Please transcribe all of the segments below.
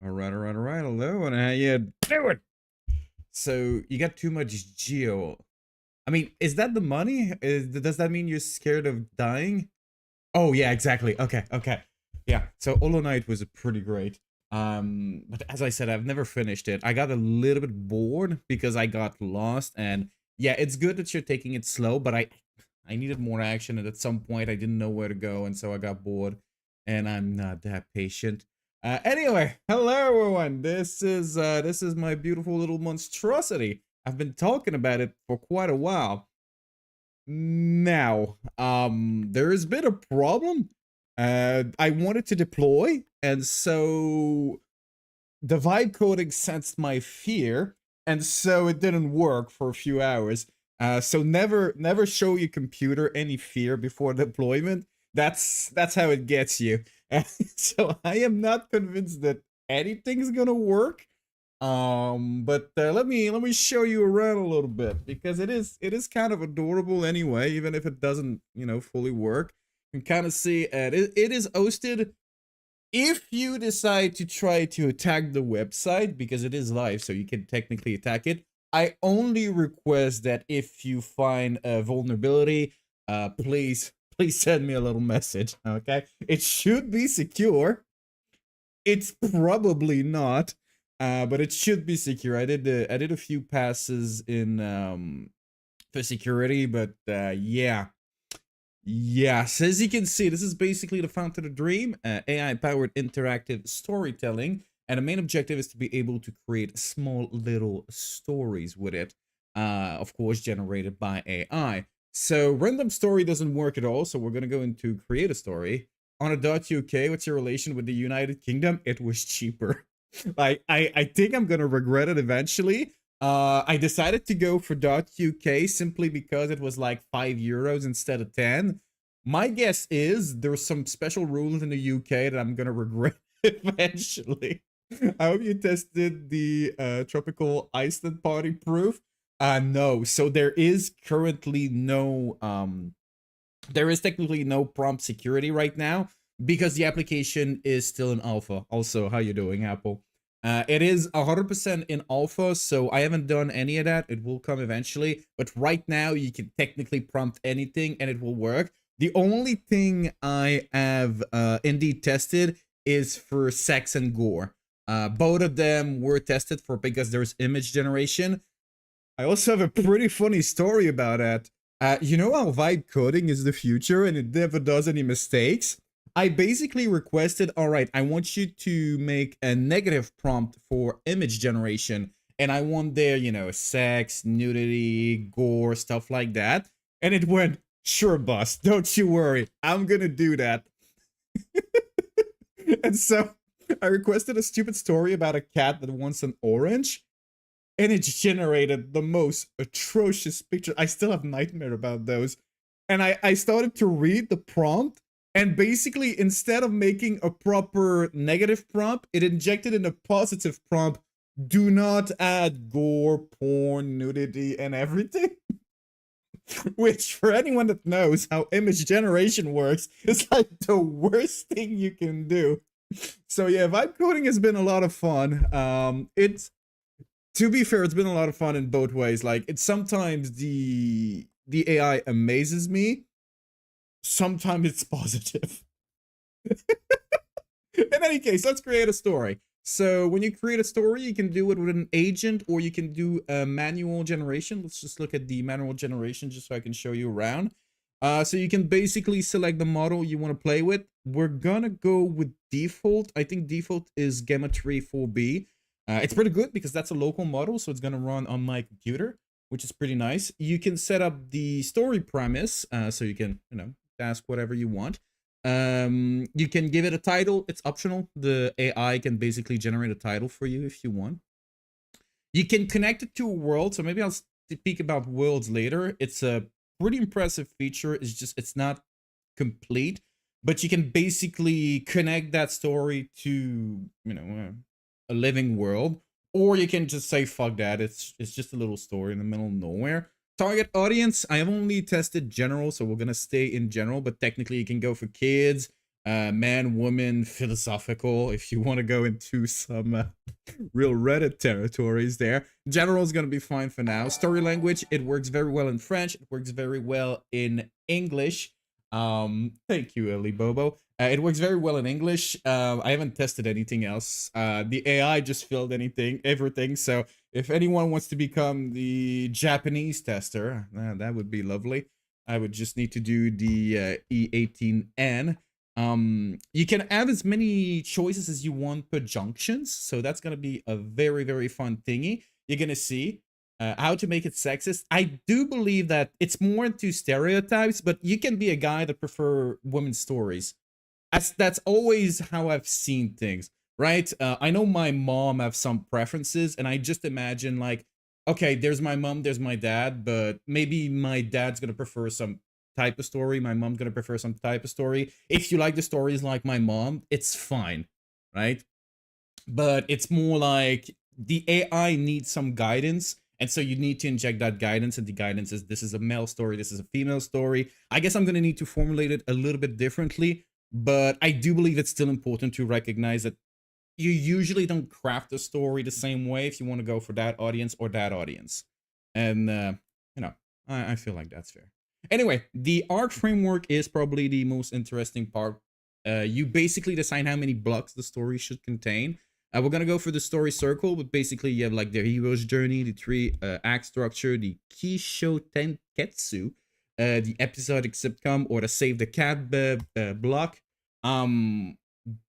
All right. Hello, and how you doing? So you got too much geo. I mean, is that the money? Does that mean you're scared of dying? Oh yeah, exactly. Okay. Yeah. So Hollow Knight was pretty great. But as I said, I've never finished it. I got a little bit bored because I got lost, and yeah, it's good that you're taking it slow, but I needed more action, and at some point I didn't know where to go, and so I got bored, and I'm not that patient. Anyway, hello everyone. This is my beautiful little monstrosity. I've been talking about it for quite a while. Now, there has been a problem. I wanted to deploy, and so the vibe coding sensed my fear, and so it didn't work for a few hours. So never show your computer any fear before deployment. That's how it gets you. So I am not convinced that anything's gonna work. But let me show you around a little bit because it is kind of adorable anyway, even if it doesn't fully work. You can kind of see it is hosted. If you decide to try to attack the website, because it is live, so you can technically attack it, I only request that if you find a vulnerability, please send me a little message. Okay, it should be secure. It's probably not, but it should be secure. I did a few passes in for security, but yeah. Yes, as you can see, this is basically the Fountain of Dream, AI-powered interactive storytelling, and the main objective is to be able to create small little stories with it, of course, generated by AI. So random story doesn't work at all, so we're gonna go into create a story. On a .uk, what's your relation with the United Kingdom? It was cheaper. Like, I think I'm gonna regret it eventually. I decided to go for .uk simply because it was like €5 instead of 10. My guess is there's some special rules in the UK that I'm gonna regret eventually. I hope you tested the tropical Iceland party proof. No, so there is currently no there is technically no prompt security right now because the application is still in alpha. Also, how you doing, Apple? It is 100% in alpha, so I haven't done any of that. It will come eventually, but right now you can technically prompt anything and it will work. The only thing I have indeed tested is for sex and gore. Both of them were tested for because there's image generation. I also have a pretty funny story about that. You know how vibe coding is the future and it never does any mistakes? I basically requested, all right, I want you to make a negative prompt for image generation. And I want there, sex, nudity, gore, stuff like that. And it went, sure, boss, don't you worry. I'm gonna do that. And so I requested a stupid story about a cat that wants an orange. And it generated the most atrocious picture. I still have nightmare about those. And I started to read the prompt, and basically instead of making a proper negative prompt, it injected in a positive prompt. Do not add gore, porn, nudity, and everything. Which, for anyone that knows how image generation works, is like the worst thing you can do. So yeah, vibe coding has been a lot of fun. It's to be fair, it's been a lot of fun in both ways. Like, it's sometimes the AI amazes me. Sometimes it's positive. In any case, let's create a story. So when you create a story, you can do it with an agent or you can do a manual generation. Let's just look at the manual generation just so I can show you around. So you can basically select the model you want to play with. We're gonna go with default. I think default is Gamma 3 4B. It's pretty good because that's a local model, so it's gonna run on my computer, which is pretty nice. You can set up the story premise, so you can, ask whatever you want. You can give it a title. It's optional. The AI can basically generate a title for you if you want. You can connect it to a world, so maybe I'll speak about worlds later. It's a pretty impressive feature. It's not complete, but you can basically connect that story to, a living world, or you can just say fuck that. It's just a little story in the middle of nowhere. Target audience, I have only tested general, so we're gonna stay in general, but technically you can go for kids, man, woman, philosophical, if you want to go into some real Reddit territories there. General is going to be fine for now. Story language, it works very well in French. It works very well in English. Thank you, Ellie Bobo. It works very well in English. I haven't tested anything else. The AI just filled everything. So if anyone wants to become the Japanese tester, that would be lovely. I would just need to do the E18N. You can have as many choices as you want per junctions, so that's gonna be a very, very fun thingy. You're gonna see how to make it sexist. I do believe that it's more into stereotypes, but you can be a guy that prefer women's stories. That's always how I've seen things, right? I know my mom have some preferences, and I just imagine like, okay, there's my mom, there's my dad, but maybe my dad's gonna prefer some type of story, my mom's gonna prefer some type of story. If you like the stories like my mom, it's fine, right? But it's more like the AI needs some guidance, and so you need to inject that guidance, and the guidance is this is a male story, this is a female story. I guess I'm gonna need to formulate it a little bit differently, but I do believe it's still important to recognize that you usually don't craft a story the same way if you want to go for that audience or that audience. And, you know, I feel like that's fair. Anyway, the art framework is probably the most interesting part. You basically decide how many blocks the story should contain. We're going to go for the story circle, but basically you have like the hero's journey, the three act structure, the Kisho Tenketsu, the episodic sitcom, or the save the cat block.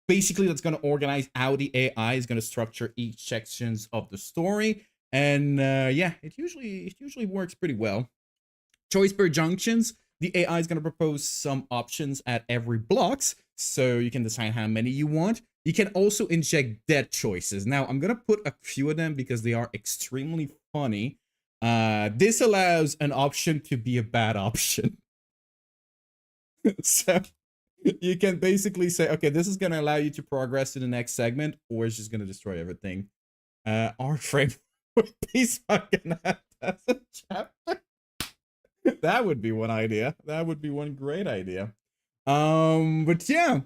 Basically, that's going to organize how the AI is going to structure each sections of the story. And yeah, it usually works pretty well. Choice per junctions. The AI is going to propose some options at every blocks, so you can decide how many you want. You can also inject dead choices. Now, I'm going to put a few of them because they are extremely funny. This allows an option to be a bad option. So you can basically say, okay, this is going to allow you to progress to the next segment, or it's just going to destroy everything. Our frame piece fucking as a chapter. That would be one idea. That would be one great idea. But yeah,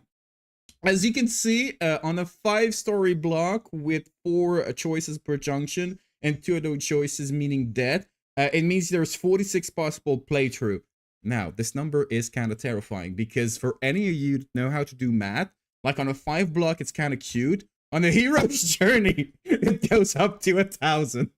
as you can see, on a 5-story block with 4 choices per junction and 2 of those choices meaning dead, it means there's 46 possible playthrough. Now, this number is kind of terrifying because for any of you that know how to do math, like on a 5 block, it's kind of cute. On a hero's journey, it goes up to 1,000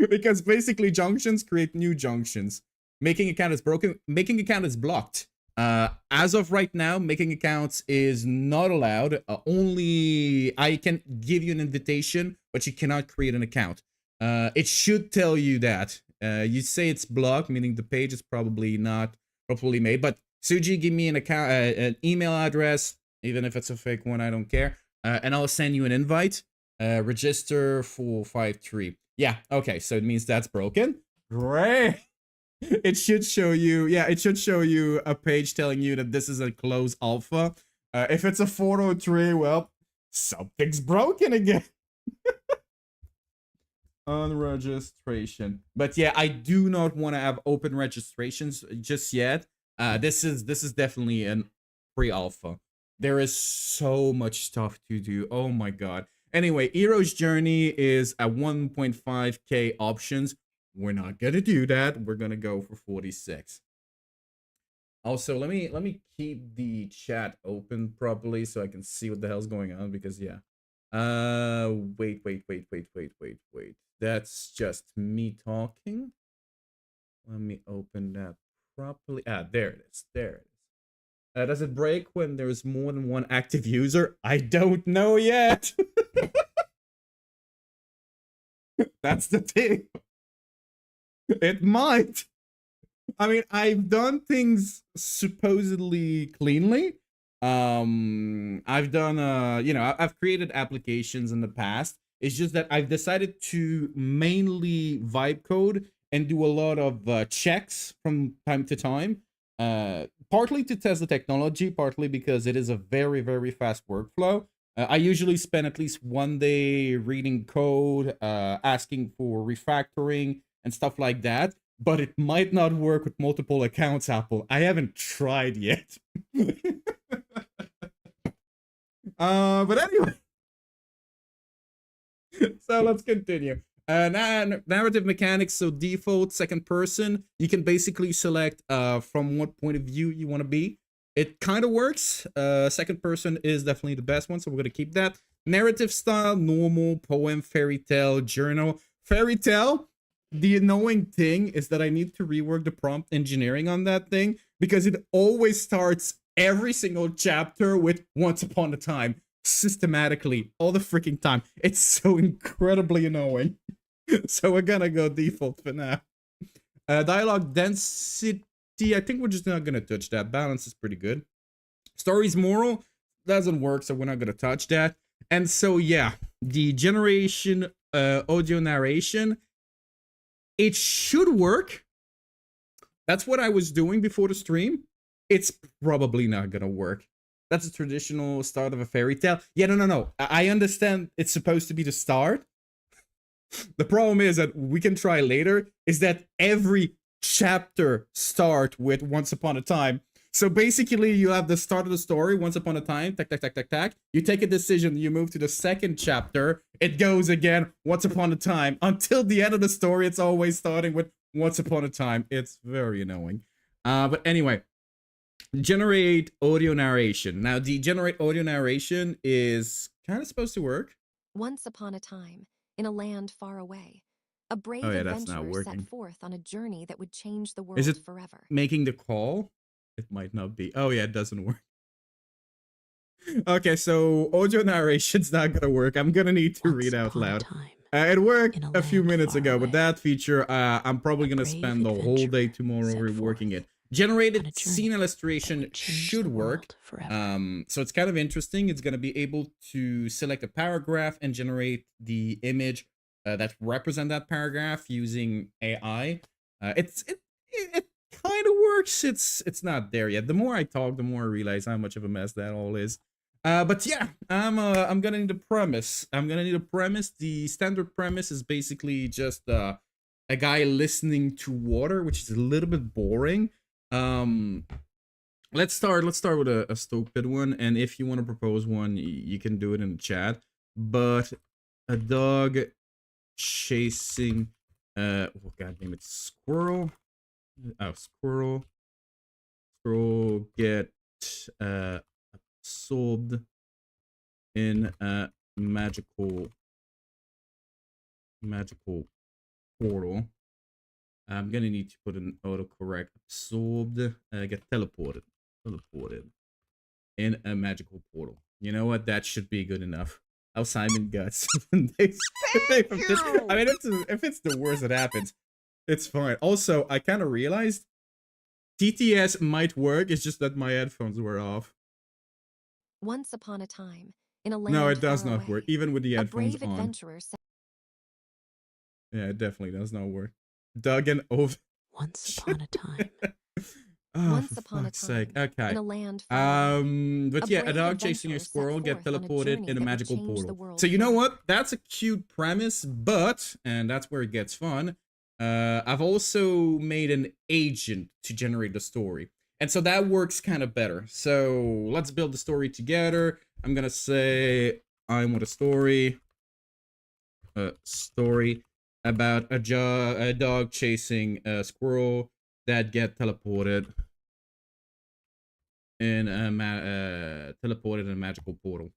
because basically junctions create new junctions. Making account is broken. Making account is blocked. As of right now, making accounts is not allowed. Only I can give you an invitation, but you cannot create an account. It should tell you that. You say it's blocked, meaning the page is probably not properly made. But Suji, give me an account, an email address, even if it's a fake one, I don't care. And I'll send you an invite. Register 453. Yeah, okay, so it means that's broken. Great. It should show you, yeah, it should show you a page telling you that this is a closed alpha. If it's a 403, well, something's broken again. On registration. But yeah, I do not want to have open registrations just yet. This is definitely an pre-alpha. There is so much stuff to do. Oh my god. Anyway, Hero's Journey is at 1.5k options. We're not gonna do that. We're gonna go for 46. Also, let me keep the chat open properly so I can see what the hell's going on, because yeah. Wait. That's just me talking. Let me open that properly. Ah, there it is. There it is. Does it break when there's more than one active user? I don't know yet. That's the thing. It might. I mean, I've done things supposedly cleanly. I've done, you know, I've created applications in the past. It's just that I've decided to mainly vibe code and do a lot of checks from time to time. Partly to test the technology, partly because it is a very, very fast workflow. I usually spend at least one day reading code, asking for refactoring and stuff like that. But it might not work with multiple accounts, Apple. I haven't tried yet. But anyway, so let's continue. Narrative mechanics. So default second person. You can basically select from what point of view you want to be. It kind of works. Second person is definitely the best one, so we're gonna keep that. Narrative style: normal, poem, fairy tale, journal. Fairy tale. The annoying thing is that I need to rework the prompt engineering on that thing because it always starts every single chapter with "once upon a time." Systematically all the freaking time. It's so incredibly annoying. So we're gonna go default for now. Dialogue density, I think we're just not gonna touch that. Balance is pretty good. Story's moral doesn't work, so we're not gonna touch that. And so yeah, the generation audio narration, it should work. That's what I was doing before the stream. It's probably not gonna work. That's a traditional start of a fairy tale. Yeah, no. I understand it's supposed to be the start. The problem is that we can try later, is that every chapter start with "once upon a time." So basically you have the start of the story, "once upon a time," tack, tack, tack, tack, tack. You take a decision, you move to the second chapter, it goes again, "once upon a time." Until the end of the story, it's always starting with "once upon a time." It's very annoying. But anyway. Generate audio narration. Now, the generate audio narration is kind of supposed to work. Once upon a time, in a land far away, a brave adventurer set forth on a journey that would change the world forever. Making the call? It might not be. Oh yeah, it doesn't work. Okay, so audio narration's not gonna work. I'm gonna need to read out loud. It worked a few minutes ago, but that feature, I'm probably gonna spend the whole day tomorrow reworking it. Generated scene illustration should work. So it's kind of interesting. It's going to be able to select a paragraph and generate the image that represent that paragraph using AI. It kind of works. It's not there yet. The more I talk, the more I realize how much of a mess that all is. But yeah, I'm gonna need a premise. The standard premise is basically just a guy listening to water, which is a little bit boring. Let's start with a stupid one, and if you want to propose one, you can do it in the chat. But a dog chasing oh god damn it, squirrel get absorbed in a magical portal. I'm gonna need to put an autocorrect. Absorbed, get teleported in a magical portal. You know what? That should be good enough. How Simon got 7 days. I mean, if it's the worst that happens, it's fine. Also, I kind of realized TTS might work. It's just that my headphones were off. Once upon a time, in a land no, it does not away, work, even with the headphones on. Yeah, it definitely does not work. Duggan over. Once upon a time. Oh, once upon a time. Sake. Okay. In a land but yeah, a dog chasing a squirrel get teleported in a magical portal. So you know what? That's a cute premise, but, and that's where it gets fun, I've also made an agent to generate the story. And so that works kind of better. So let's build the story together. I'm gonna say I want a story. About a dog chasing a squirrel that get teleported in a magical portal.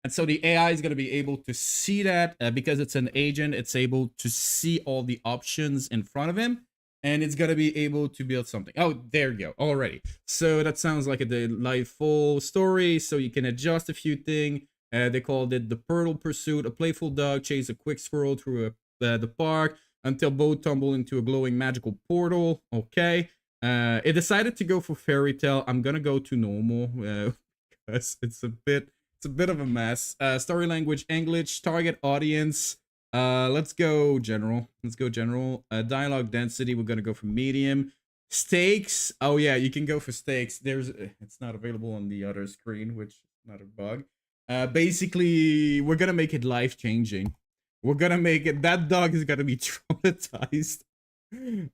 And so the AI is going to be able to see that because it's an agent. It's able to see all the options in front of him, and it's going to be able to build something. Oh, there you go. Already. So that sounds like a delightful story. So you can adjust a few things. They called it the Pearl Pursuit. A playful dog chases a quick squirrel through the park until both tumble into a glowing magical portal. Okay. It decided to go for fairy tale. I'm gonna go to normal because it's a bit of a mess. Story language English. Target audience. Let's go general. Dialogue density. We're gonna go for medium. Stakes. Oh yeah, you can go for stakes. It's not available on the other screen, which is not a bug. Basically, we're gonna make it life-changing. We're gonna make it, that dog is gonna be traumatized. Who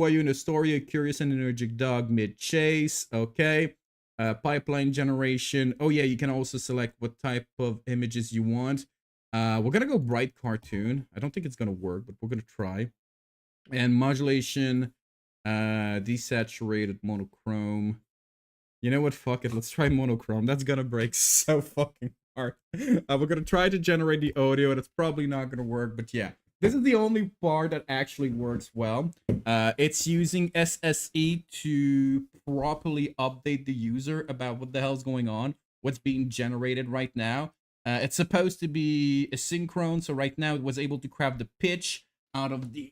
are you in the story? A curious and energetic dog mid-chase. Okay. pipeline generation. Oh yeah, you can also select what type of images you want. We're gonna go bright cartoon. I don't think it's gonna work, but we're gonna try. And modulation, desaturated monochrome. You know what? Fuck it. Let's try monochrome. That's gonna break so fucking hard. We're gonna try to generate the audio, and it's probably not gonna work. But yeah, this is the only part that actually works well. It's using SSE to properly update the user about what the hell's going on, what's being generated right now. It's supposed to be asynchronous, so right now it was able to grab the pitch out of the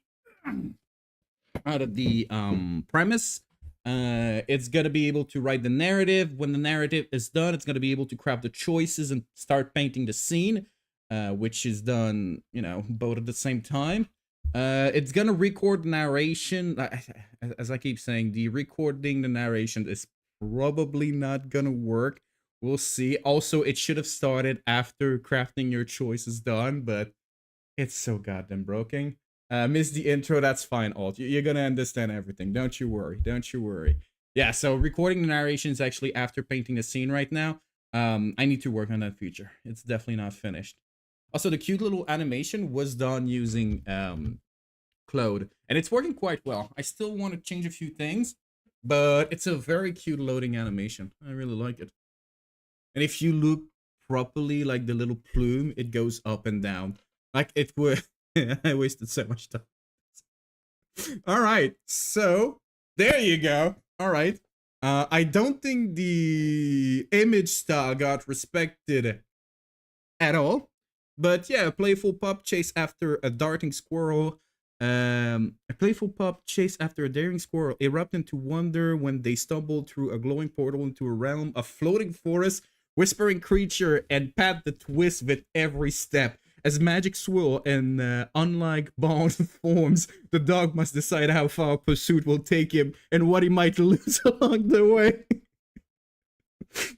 premise. It's gonna be able to write the narrative. When the narrative is done, it's gonna be able to craft the choices and start painting the scene, which is done, you know, both at the same time. It's gonna record the narration. As I keep saying, the recording the narration is probably not gonna work. We'll see. Also, it should have started after crafting your choices done, but it's so goddamn broken. Missed the intro, that's fine, Alt. You're gonna understand everything. Don't you worry. Don't you worry. Yeah, so recording the narration is actually after painting the scene right now. I need to work on that feature. It's definitely not finished. Also, the cute little animation was done using Claude, and it's working quite well. I still want to change a few things, but it's a very cute loading animation. I really like it. And if you look properly, like the little plume, it goes up and down. Like it would. I wasted so much time. All right, so there you go. All right. I don't think the image style got respected at all. But yeah, a playful pup chase after a darting squirrel. A playful pup chase after a daring squirrel erupt into wonder when they stumble through a glowing portal into a realm of floating forest, whispering creature, and pat the twist with every step. As magic swirl and unlike bond forms, the dog must decide how far pursuit will take him and what he might lose along the way.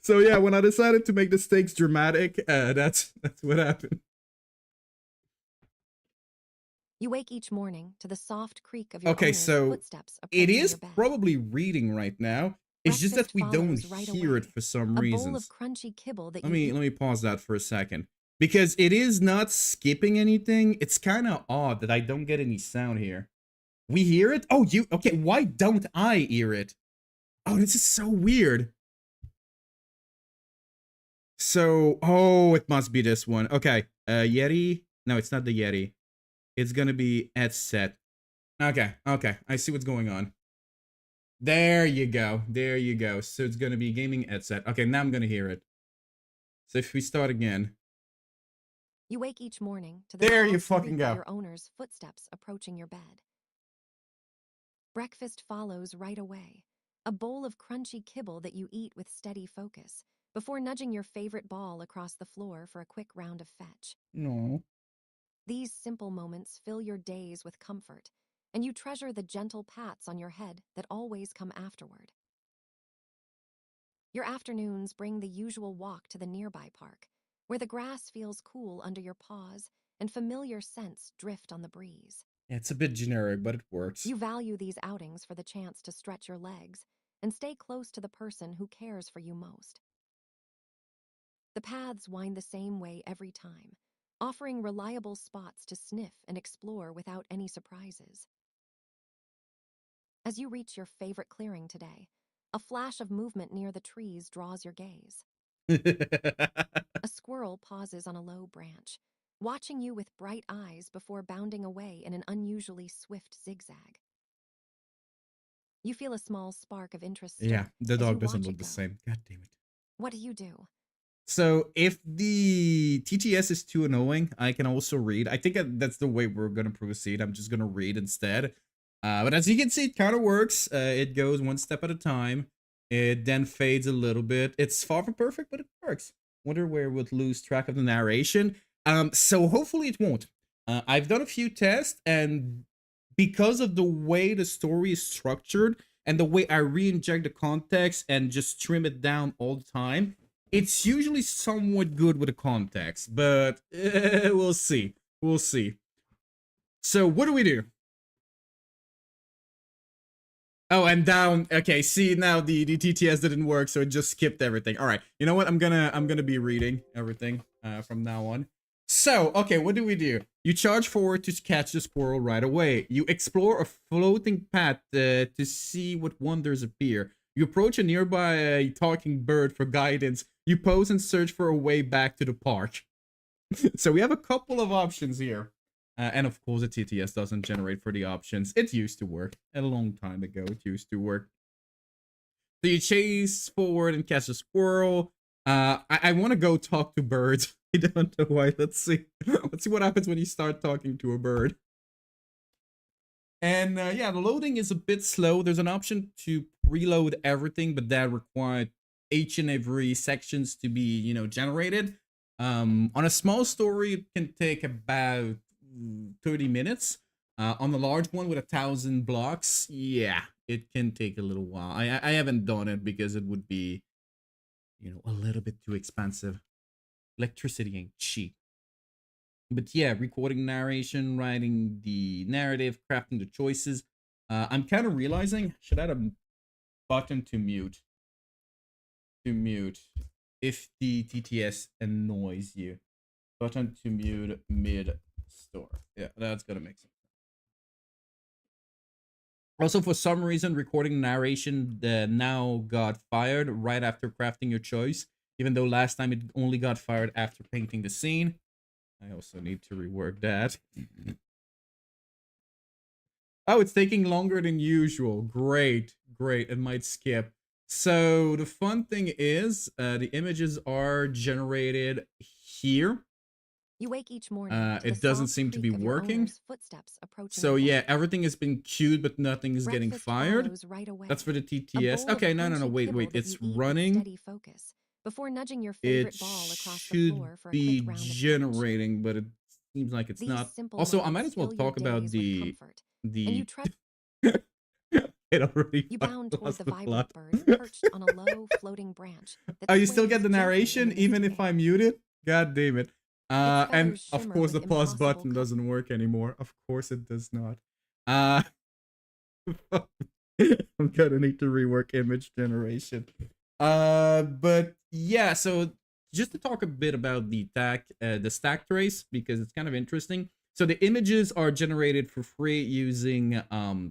So yeah, when I decided to make the stakes dramatic, that's what happened. You wake each morning to the soft creak of your footsteps it is your bed. Probably reading right now. It's just that we don't hear it for some reasons. A bowl of crunchy kibble that let me pause that for a second. Because it is not skipping anything. It's kind of odd that I don't get any sound here. We hear it? Oh, okay, why don't I hear it? Oh, this is so weird. So, oh, it must be this one. Okay, Yeti. No, it's not the Yeti. It's gonna be headset. Okay, I see what's going on. There you go. There you go. So it's gonna be gaming headset. Okay, now I'm gonna hear it. So if we start again. You wake each morning to the there you fucking go. Your owner's footsteps approaching your bed. Breakfast follows right away. A bowl of crunchy kibble that you eat with steady focus before nudging your favorite ball across the floor for a quick round of fetch. No. These simple moments fill your days with comfort, and you treasure the gentle pats on your head that always come afterward. Your afternoons bring the usual walk to the nearby park, where the grass feels cool under your paws and familiar scents drift on the breeze. Yeah, it's a bit generic, but it works. You value these outings for the chance to stretch your legs and stay close to the person who cares for you most. The paths wind the same way every time, offering reliable spots to sniff and explore without any surprises. As you reach your favorite clearing today, a flash of movement near the trees draws your gaze. A squirrel pauses on a low branch, watching you with bright eyes before bounding away in an unusually swift zigzag. You feel a small spark of interest. Yeah, the dog doesn't look the same. God damn it. What do you do? So if the TTS is too annoying, I can also read. I think that's the way we're going to proceed. I'm just going to read instead. But as you can see, it kind of works. It goes one step at a time. It then fades a little bit. It's far from perfect, but it works. Wonder where it would lose track of the narration. So hopefully it won't. I've done a few tests, and because of the way the story is structured and the way I re-inject the context and just trim it down all the time, it's usually somewhat good with the context, but we'll see. We'll see. So what do we do? Oh, and down. Okay, see now the TTS didn't work, so it just skipped everything. All right, you know what? I'm gonna be reading everything from now on. So, okay, what do? You charge forward to catch the squirrel right away. You explore a floating path to see what wonders appear. You approach a nearby talking bird for guidance. You pose and search for a way back to the park. So we have a couple of options here. And of course, the TTS doesn't generate for the options. It used to work a long time ago. It used to work. So you chase forward and catch a squirrel. I want to go talk to birds. I don't know why. Let's see. Let's see what happens when you start talking to a bird. And yeah, the loading is a bit slow. There's an option to preload everything, but that required each and every sections to be, generated. On a small story, it can take about 30 minutes. On the large one with 1,000 blocks, yeah, it can take a little while. I haven't done it because it would be, a little bit too expensive. Electricity ain't cheap. But yeah, recording narration, writing the narrative, crafting the choices. I'm kind of realizing should add a button to mute. To mute if the TTS annoys you. Button to mute mid store. Yeah, that's gonna make sense. Also, for some reason, recording narration now got fired right after crafting your choice, even though last time it only got fired after painting the scene. I also need to rework that. Oh, it's taking longer than usual. Great, great. It might skip. So the fun thing is, the images are generated here. You wake each morning to It the doesn't soft seem to be creak of your working. owner's footsteps approaching So the yeah, porch. everything has been queued, but nothing is getting Breakfast fired. follows right away. That's for the A TTS. bowl of Okay, no. crunchy Wait. kibble that It's you eat with running. steady focus before nudging your It favorite ball across the should floor for a quick be round of brunch. generating, but it seems like it's These not. simple Also, I might moments as well fill your talk about days with comfort, and you the. trust. It already You bound toward lost the the vibrant plot. bird perched on a low, floating branch that Oh, you still sways get the gently in narration the even misty if I air. mute it? God damn it. Its And feathers of shimmer course with the pause impossible button doesn't work anymore. Of course it does not. Uh I'm gonna need to rework image generation. But yeah, so just to talk a bit about the stack trace, because it's kind of interesting. So the images are generated for free using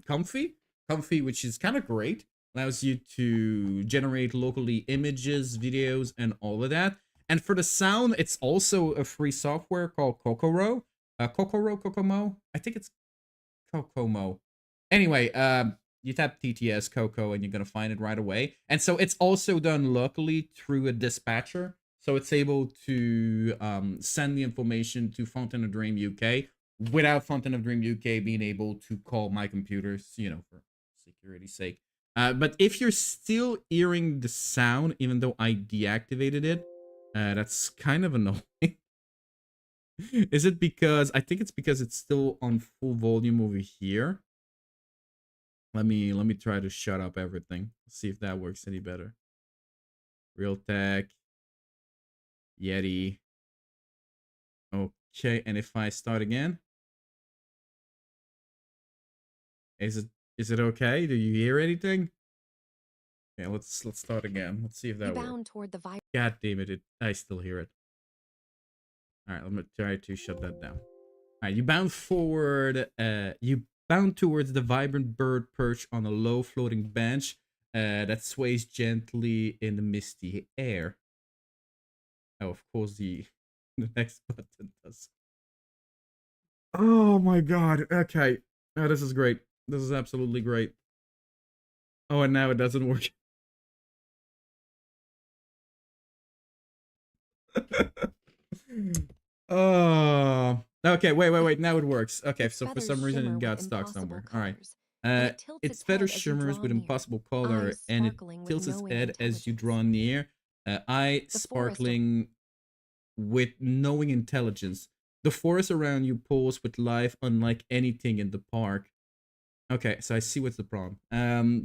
Comfy, which is kind of great. Allows you to generate locally images, videos, and all of that. And for the sound, it's also a free software called Kokoro. Kokomo. I think it's Kokomo. Anyway, you tap TTS Coco and you're gonna find it right away. And so it's also done locally through a dispatcher. So it's able to send the information to Fountain of Dream UK without Fountain of Dream UK being able to call my computers, for security's sake. But if you're still hearing the sound, even though I deactivated it, that's kind of annoying. Is it because I think it's because it's still on full volume over here? Let me try to shut up everything. See if that works any better. Realtek, Yeti. Okay, and if I start again, is it okay? Do you hear anything? Okay, let's start again. Let's see if You that works. bound toward the vibrant. God damn it! I still hear it. All right, let me try to shut that down. All right, you bound forward. You bound towards the vibrant bird perched on a low floating bench that sways gently in the misty air. Oh, of course, the next button does. Oh my god. Okay. Oh, this is great. This is absolutely great. Oh, and now it doesn't work. Oh. Okay, wait. Now it works. Okay, Its so for feathers some reason shimmer it with got stuck impossible somewhere. All right. colors, and it tilts Its its feather head as you shimmers draw with near, impossible color, eyes and it sparkling with tilts its knowing head as you intelligence. draw near. Eye The forest sparkling with knowing intelligence. The forest around you pulls with life unlike anything in the park. Okay, so I see what's the problem.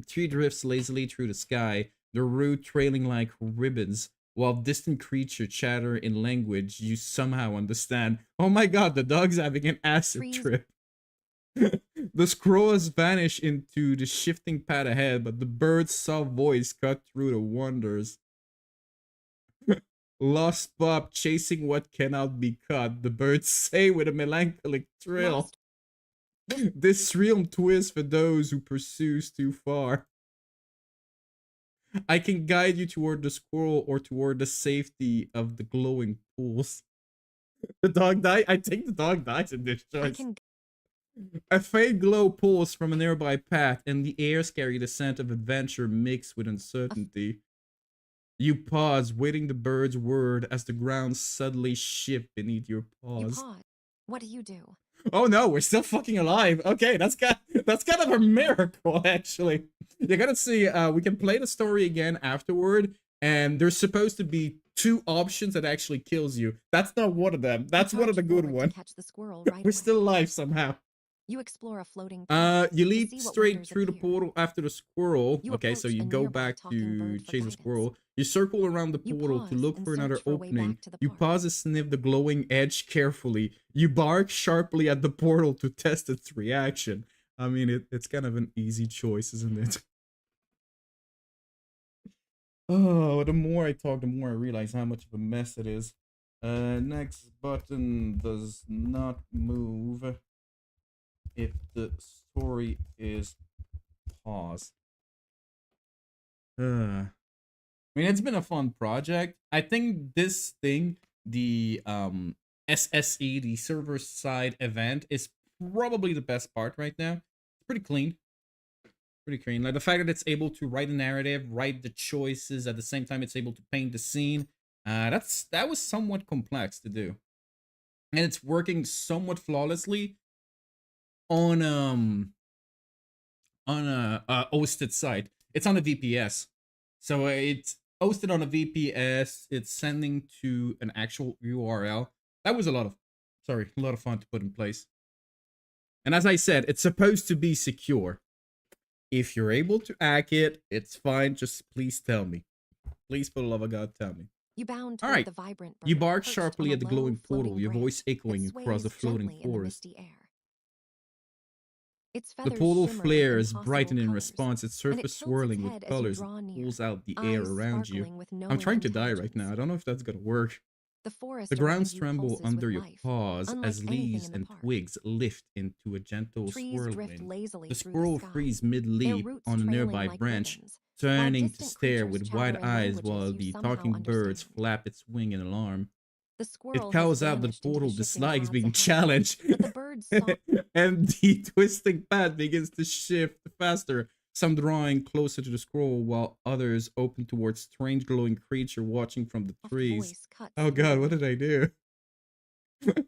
Tree drifts lazily through the sky, the root trailing like ribbons, while distant creatures chatter in language you somehow understand. Oh my god, the dog's having an acid trees trip. The The scroll has vanished into the shifting path ahead, but the bird's soft voice cut through the wonders. Lost pup chasing what cannot be caught, the birds say with a melancholic trill. Lost. This realm twist for those who pursues too far. I can guide you toward the squirrel or toward the safety of the glowing pools. The dog died? I think the dog dies in this I choice. can. A faint glow pulls from a nearby path, and the airs carry the scent of adventure mixed with uncertainty. You pause, waiting the bird's word as the ground suddenly shifts beneath your You paws. pause. What do? Oh no, we're still fucking alive. Okay, that's kind of a miracle, actually. You're gonna see. We can play the story again afterward, and there's supposed to be 2 options that actually kills you. That's not one of them. That's one of the good ones. Catch the squirrel right We're away. still alive somehow. You explore a floating path You to leap see what straight wonders through the appear. portal after the squirrel. You Okay, so approach you a go nearby back talking to bird for chase a guidance. squirrel. You circle around the You portal to pause look and for another search for a way opening. back to the You park. pause and sniff the glowing edge carefully. You bark sharply at the portal to test its reaction. I mean, it's kind of an easy choice, isn't it? Oh, the more I talk, the more I realize how much of a mess it is. Next button does not move if the story is paused. I mean, it's been a fun project. I think this thing, the SSE, the server side event, is probably the best part right now. It's pretty clean. Pretty clean. Like the fact that it's able to write a narrative, write the choices, at the same time it's able to paint the scene. That was somewhat complex to do. And it's working somewhat flawlessly on a hosted site. It's on a VPS. So it's hosted on a VPS. It's sending to an actual URL. That was a lot of fun to put in place. And as I said, it's supposed to be secure. If you're able to hack it, it's fine. Just please tell me. Please, for the love of God, tell me. You bound All toward right. the vibrant bird. You bark perched sharply on a at the low, glowing portal, floating your voice branch echoing that across the sways floating gently in the forest. misty air. Its The feathers portal shimmer with flares, impossible brighten in colors, response, its and it surface tilts its swirling with head as you colors. It draw near, pulls out the air eyes around you. sparkling with I'm knowing trying to die right intelligence. now. I don't know if that's gonna work. The forest The ground around you trembles pulses under with your life, paws unlike as anything leaves in the and park. twigs lift into a gentle Trees drift swirling. lazily The through the squirrel sky, frees their mid-leap roots on a trailing nearby like branch, ribbons, while turning to distant stare creatures with chatter wide in eyes languages while you the somehow talking birds understand. flap its wing in alarm. The It squirrel has calls out that the vanished into the portal shifting dislikes paths being ahead, challenged, but the birds saw. and the twisting path begins to shift faster. Some drawing closer to the scroll, while others open towards strange glowing creature watching from the Soft trees. voice cuts Oh through the god, what did wind. I do?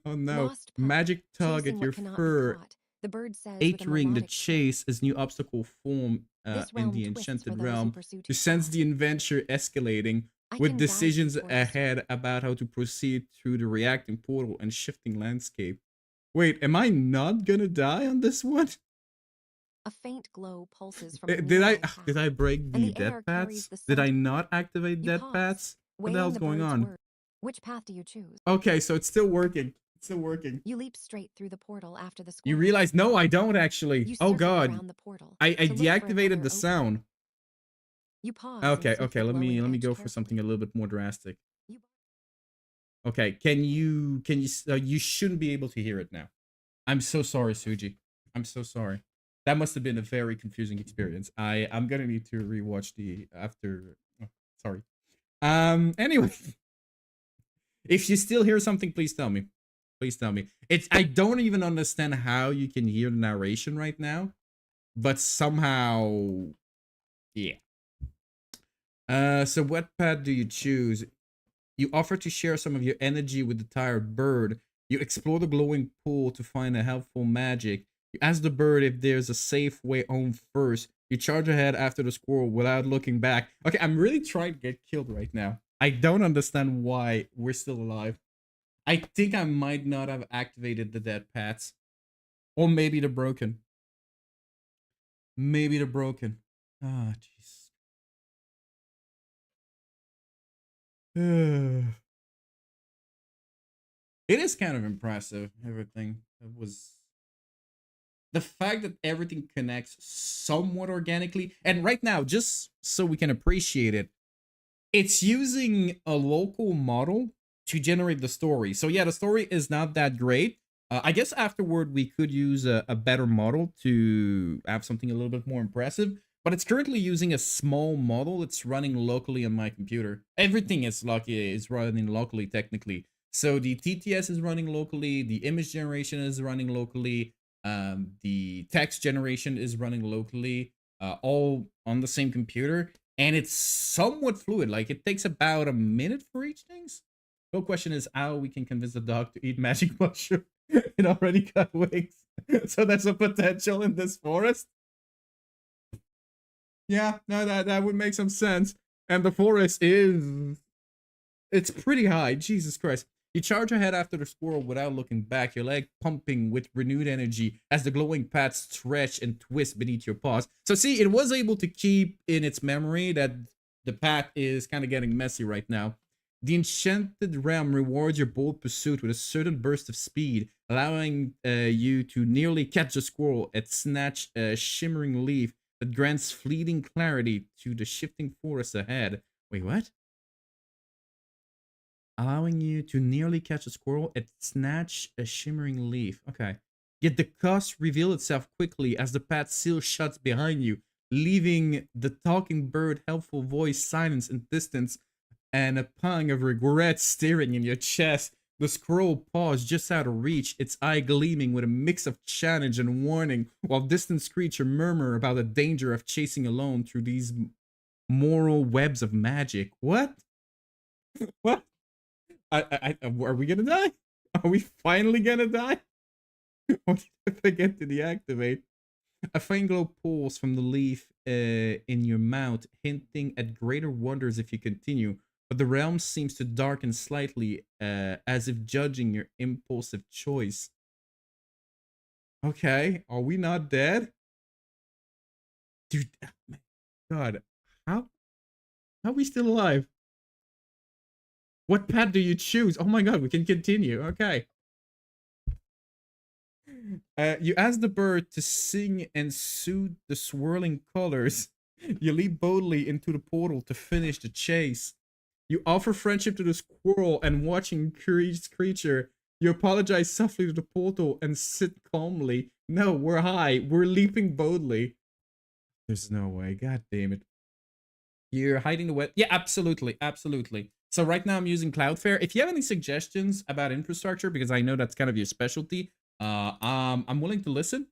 Oh no. Lost pup, Magic tug chasing at what your cannot be fur, caught, the bird says with a entering the melodic trill. chase as new obstacle form This in realm the twists for enchanted those who realm. pursue You too sense fast. the adventure escalating, I with can guide you decisions toward the ahead about how to proceed through the reacting portal and shifting landscape. Wait, am I not gonna die on this one? A faint glow pulses from a Did I nearby path, did I break and the the death air carries paths? the Did scent. I not activate You death pause, paths? What the weighing hell's the going bird's on? word. Which path do you choose? Okay, so it's still working. It's still working. You leap straight through the portal after the You squirrel. realize, no, I don't actually. You Oh circle god. around the portal I to look for deactivated another the opening. sound. You pause Okay, and sniff okay, the let glowing me edge go for something a carefully. little bit more drastic. You Okay, you shouldn't be able to hear it now. I'm so sorry, Suji. I'm so sorry. That must have been a very confusing experience. I'm gonna need to rewatch the after. Oh, sorry. Anyway, if you still hear something, please tell me. Please tell me. It's I don't even understand how you can hear the narration right now, but somehow, yeah. So what path do you choose? You offer to share some of your energy with the tired bird. You explore the glowing pool to find a helpful magic. You ask the bird if there's a safe way home first. You charge ahead after the squirrel without looking back. Okay, I'm really trying to get killed right now. I don't understand why we're still alive. I think I might not have activated the dead paths. Or maybe they're broken. Maybe they're broken. Ah, jeez. It is kind of impressive, everything. It was the fact that everything connects somewhat organically, and right now, just so we can appreciate it, it's using a local model to generate the story. So yeah, the story is not that great. I guess afterward we could use a better model to have something a little bit more impressive. But it's currently using a small model. It's running locally on my computer. Everything is running locally technically. So the TTS is running locally. The image generation is running locally. The text generation is running locally. All on the same computer, and it's somewhat fluid. Like it takes about a minute for each things. The question is how we can convince the dog to eat magic mushroom. It already got wings, so that's a potential in this forest. Yeah, no, that would make some sense. And the forest is it's pretty high. Jesus Christ. You charge ahead after the squirrel without looking back, your leg pumping with renewed energy as the glowing path stretch and twist beneath your paws. So see, it was able to keep in its memory that the path is kind of getting messy right now. The enchanted realm rewards your bold pursuit with a certain burst of speed, allowing you to nearly catch the squirrel and snatch a shimmering leaf that grants fleeting clarity to the shifting forest ahead. Wait, what? Allowing you to nearly catch a squirrel and snatch a shimmering leaf. Okay. Yet the cost reveals itself quickly as the path seal shuts behind you, leaving the talking bird helpful voice silence and distance and a pang of regret staring in your chest. The squirrel paused just out of reach, its eye gleaming with a mix of challenge and warning, while distant screecher murmur about the danger of chasing alone through these moral webs of magic. What? What? Are we gonna die? Are we finally gonna die? What did I forget to deactivate? A faint glow pulls from the leaf in your mouth, hinting at greater wonders if you continue. But the realm seems to darken slightly, as if judging your impulsive choice. Okay, are we not dead? Dude, oh my God, how are we still alive? What path do you choose? Oh my God, we can continue. Okay. You ask the bird to sing and soothe the swirling colors. You leap boldly into the portal to finish the chase. You offer friendship to the squirrel and watching creature. You apologize softly to the portal and sit calmly. No, we're high. We're leaping boldly. There's no way. God damn it. You're hiding the web. Yeah, absolutely. Absolutely. So right now I'm using Cloudflare. If you have any suggestions about infrastructure, because I know that's kind of your specialty, I'm willing to listen.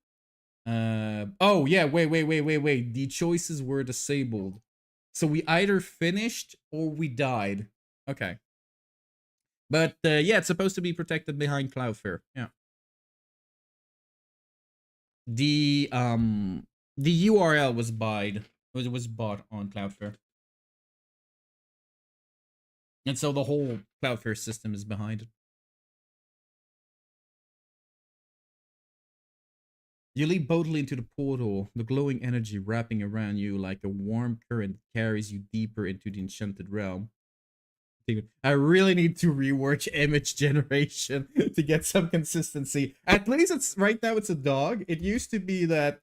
Oh yeah, wait. The choices were disabled. So we either finished or we died. Okay. But yeah, it's supposed to be protected behind Cloudflare. Yeah. The um the URL was bought on Cloudflare. And so the whole Cloudflare system is behind it. You leap boldly into the portal, the glowing energy wrapping around you like a warm current carries you deeper into the enchanted realm. I really need to rework image generation to get some consistency. At least it's right now it's a dog. It used to be that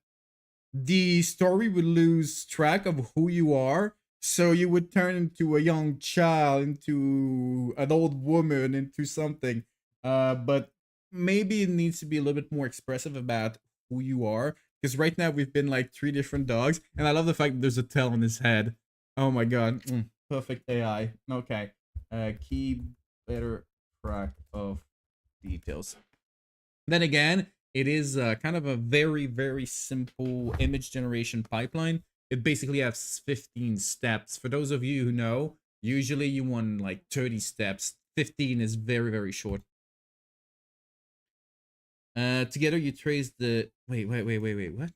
the story would lose track of who you are, so you would turn into a young child, into an old woman, into something. But maybe it needs to be a little bit more expressive about who you are, because right now we've been like three different dogs, and I love the fact that there's a tail on his head. Oh my God, perfect AI. Okay, keep better track of details. Then again, it is kind of a very simple image generation pipeline. It basically has 15 steps. For those of you who know, usually you want like 30 steps. 15 is very short. Together you trace the wait, what?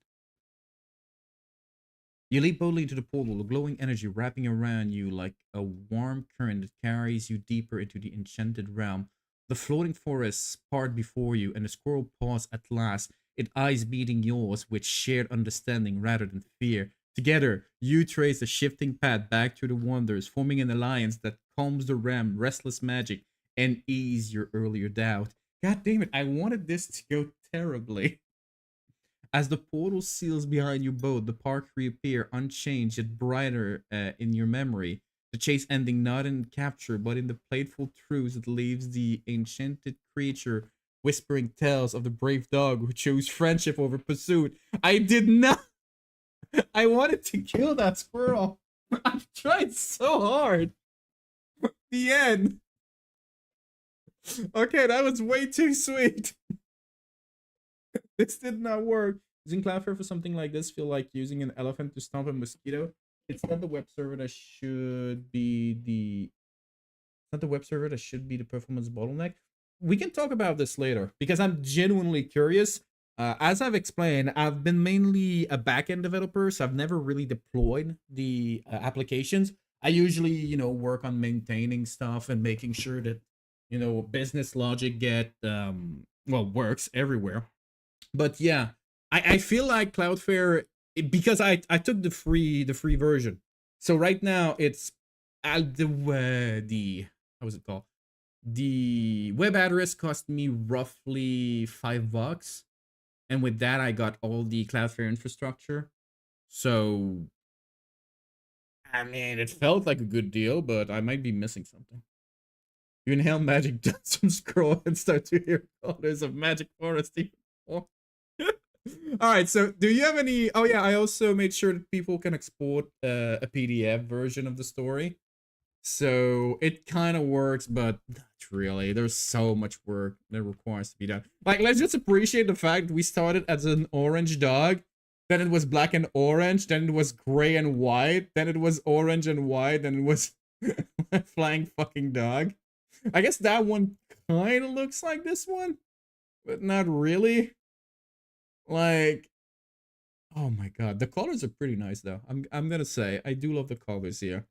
You leap boldly into the portal, the glowing energy wrapping around you like a warm current that carries you deeper into the enchanted realm. The floating forests part before you, and the squirrel paws at last, its eyes meeting yours with shared understanding rather than fear. Together, you trace the shifting path back to the wonders, forming an alliance that calms the realm, restless magic, and ease your earlier doubt. God damn it, I wanted this to go terribly. As the portal seals behind you both, the park reappear unchanged yet brighter in your memory. The chase ending not in capture, but in the playful truce that leaves the enchanted creature whispering tales of the brave dog who chose friendship over pursuit. I did not. I wanted to kill that squirrel. I've tried so hard. The end. Okay, that was way too sweet. This did not work. Using Cloudflare for something like this feel like using an elephant to stomp a mosquito. It's not the web server that should be the not the web server that should be the performance bottleneck. We can talk about this later because I'm genuinely curious. As I've explained, I've been mainly a backend developer, so I've never really deployed the applications. I usually, work on maintaining stuff and making sure that, business logic works everywhere. But yeah, I feel like Cloudflare because I took the free version. So right now it's the how was it called? The web address cost me roughly $5, and with that I got all the Cloudflare infrastructure. So I mean, it felt like a good deal, but I might be missing something. You inhale magic dust from scroll and start to hear colors of magic forest even more. All right, so do you have any? Oh yeah, I also made sure that people can export a PDF version of the story. So it kind of works, but not really. There's so much work that requires to be done. Like, let's just appreciate the fact we started as an orange dog, then it was black and orange, then it was gray and white, then it was orange and white, then it was a flying fucking dog. I guess that one kind of looks like this one, but not really. Like, oh my god, the colors are pretty nice though. I'm gonna say I do love the colors here.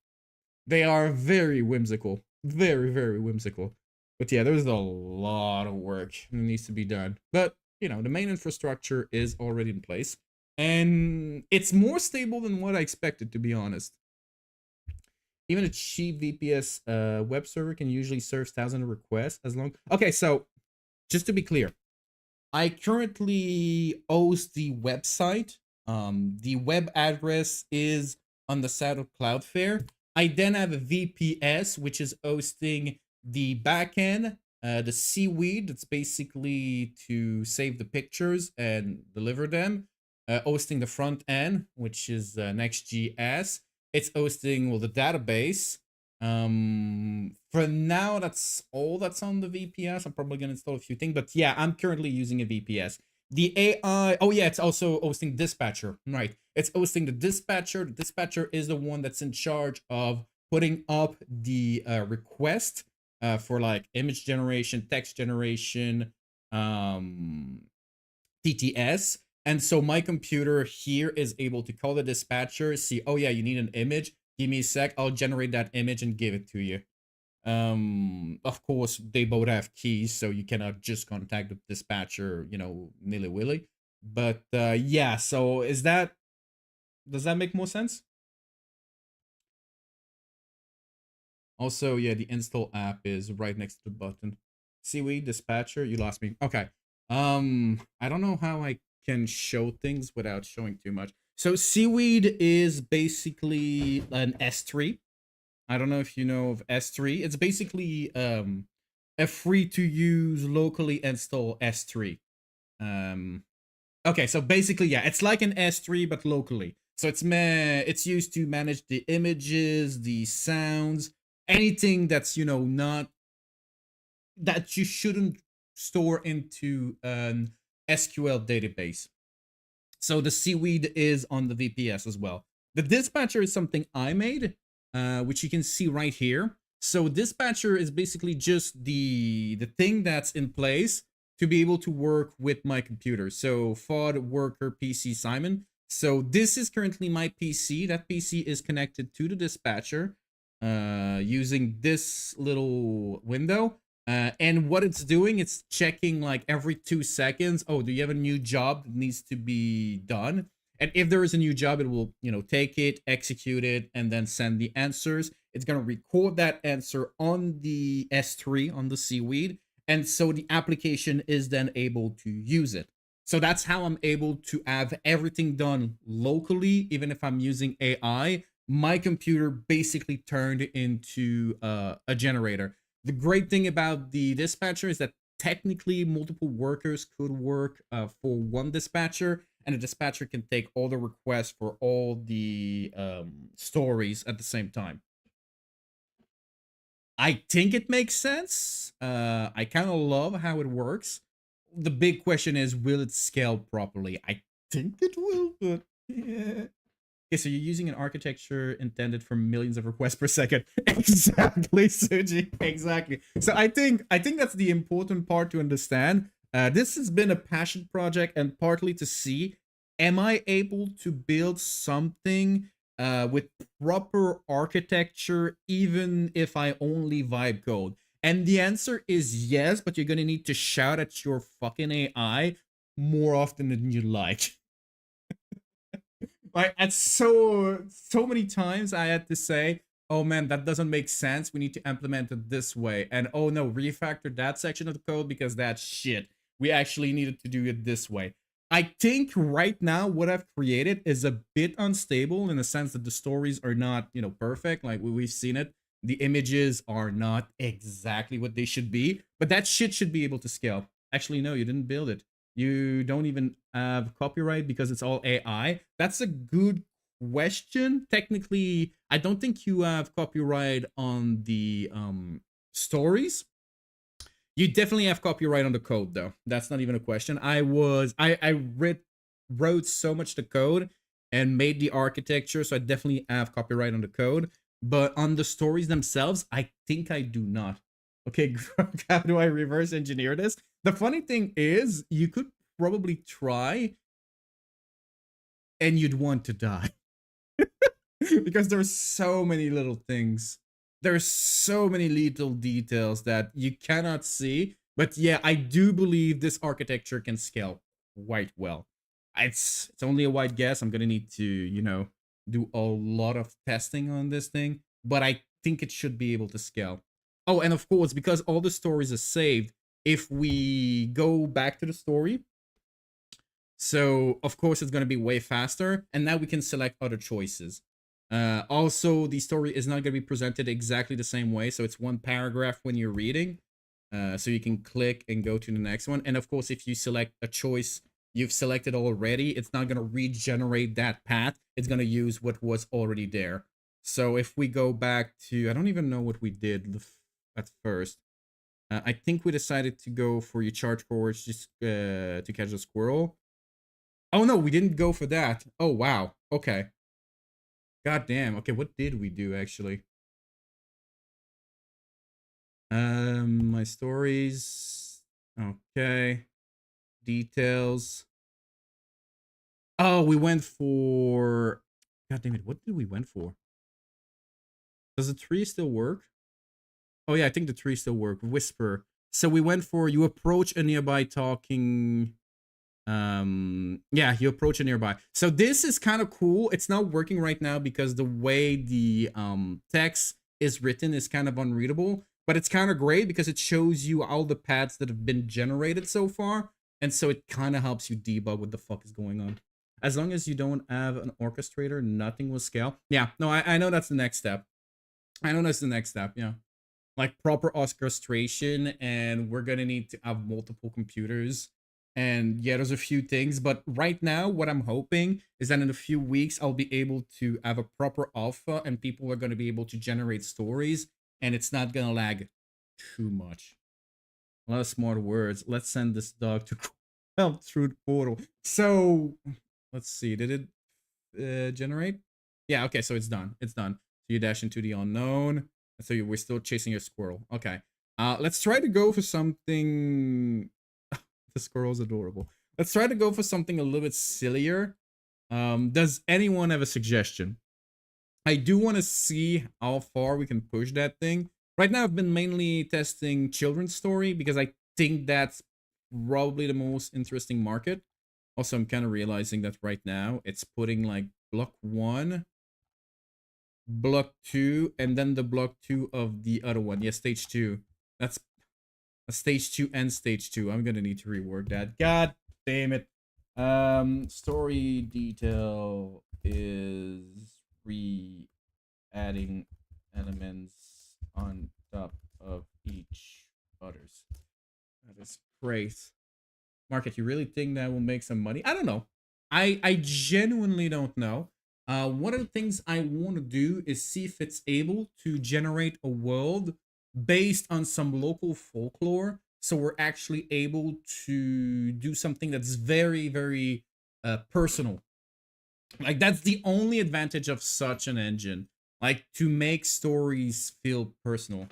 They are very whimsical, very very whimsical. But yeah, there's a lot of work that needs to be done. But the main infrastructure is already in place, and it's more stable than what I expected, to be honest. Even a cheap VPS web server can usually serve thousands of requests as long. Okay, so just to be clear, I currently host the website. The web address is on the side of Cloudflare. I then have a VPS, which is hosting the backend, the seaweed, that's basically to save the pictures and deliver them. Hosting the front end, which is Next.js. It's hosting the database. For now, that's all that's on the VPS. I'm probably gonna install a few things, but yeah, I'm currently using a VPS. The AI, oh yeah, it's also hosting dispatcher, right? It's hosting the dispatcher. The dispatcher is the one that's in charge of putting up the request for like image generation, text generation, TTS. And so my computer here is able to call the dispatcher, see, oh yeah, you need an image. Give me a sec, I'll generate that image and give it to you. Of course, they both have keys, so you cannot just contact the dispatcher, nilly-willy. But yeah, so does that make more sense? Also, yeah, the install app is right next to the button. Seaweed dispatcher, you lost me. Okay. I don't know how I can show things without showing too much. So Seaweed is basically an S3. I don't know if you know of S3. It's basically a free to use locally install S3. Okay, so basically, yeah, it's like an S3 but locally. So it's used to manage the images, the sounds, anything that's not that you shouldn't store into an SQL database. So the seaweed is on the VPS as well. The dispatcher is something I made, which you can see right here. So dispatcher is basically just the thing that's in place to be able to work with my computer. So FOD worker PC Simon. So this is currently my PC. That PC is connected to the dispatcher using this little window. And what it's doing, it's checking like every 2 seconds. Oh, do you have a new job that needs to be done? And if there is a new job, it will, take it, execute it, and then send the answers. It's going to record that answer on the S3, on the seaweed. And so the application is then able to use it. So that's how I'm able to have everything done locally, even if I'm using AI. My computer basically turned into a generator. The great thing about the dispatcher is that technically multiple workers could work for one dispatcher, and a dispatcher can take all the requests for all the stories at the same time. I think it makes sense. I kind of love how it works. The big question is, will it scale properly? I think it will, but yeah. Okay, so you're using an architecture intended for millions of requests per second. Exactly, Suji. Exactly. So I think that's the important part to understand. This has been a passion project, and partly to see, am I able to build something with proper architecture, even if I only vibe code? And the answer is yes, but you're gonna need to shout at your fucking AI more often than you like. Like at so many times I had to say, oh man, that doesn't make sense, we need to implement it this way, and oh no, refactor that section of the code because that's shit, we actually needed to do it this way. I think right now what I've created is a bit unstable in the sense that the stories are not, perfect. Like we've seen it, the images are not exactly what they should be, but that shit should be able to scale. Actually, no, you didn't build it. You don't even have copyright because it's all AI. That's a good question. Technically, I don't think you have copyright on the stories. You definitely have copyright on the code though. That's not even a question. I wrote so much the code and made the architecture, so I definitely have copyright on the code. But on the stories themselves, I think I do not. Okay, how do I reverse engineer this? The funny thing is, you could probably try and you'd want to die. Because there's so many little things. There's so many little details that you cannot see. But yeah, I do believe this architecture can scale quite well. It's only a wide guess. I'm gonna need to, do a lot of testing on this thing, but I think it should be able to scale. Oh, and of course, because all the stories are saved, if we go back to the story, so of course it's going to be way faster, and now we can select other choices. Also, the story is not going to be presented exactly the same way, so it's one paragraph when you're reading. So you can click and go to the next one. And of course, if you select a choice you've selected already, it's not going to regenerate that path. It's going to use what was already there. So if we go back to, I don't even know what we did at first. I think we decided to go for your charge forwards just to catch a squirrel. Oh no, we didn't go for that. Oh wow. Okay. God damn. Okay, what did we do actually? My stories. Okay. Details. Oh, we went for, God damn it, what did we went for? Does the tree still work? Oh yeah, I think the tree still work. Whisper. So we went for, you approach a nearby talking, yeah, you approach a nearby. So this is kind of cool. It's not working right now because the way the text is written is kind of unreadable, but it's kind of great because it shows you all the paths that have been generated so far, and so it kind of helps you debug what the fuck is going on. As long as you don't have an orchestrator, nothing will scale. Yeah, no, I know that's the next step. I know that's the next step. Yeah, like proper orchestration, and we're gonna need to have multiple computers. And yeah, there's a few things, but right now what I'm hoping is that in a few weeks I'll be able to have a proper alpha and people are going to be able to generate stories, and it's not going to lag too much. A lot of smart words. Let's send this dog to help through the portal. So let's see, did it generate? Yeah, okay, so it's done. It's done. So you dash into the unknown. So we're still chasing your squirrel. Okay. Let's try to go for something. The squirrel's adorable. Let's try to go for something a little bit sillier. Does anyone have a suggestion? I do want to see how far we can push that thing. Right now, I've been mainly testing children's story because I think that's probably the most interesting market. Also, I'm kind of realizing that right now it's putting like block 1, block 2, and then the block 2 of the other one. Yeah, stage 2. That's a stage 2 and stage 2. I'm gonna need to rework that. God damn it. Story detail is adding elements on top of each others. That is great. Market, you really think that will make some money? I don't know. I genuinely don't know. One of the things I want to do is see if it's able to generate a world based on some local folklore. So we're actually able to do something that's very, very personal. Like that's the only advantage of such an engine. Like to make stories feel personal.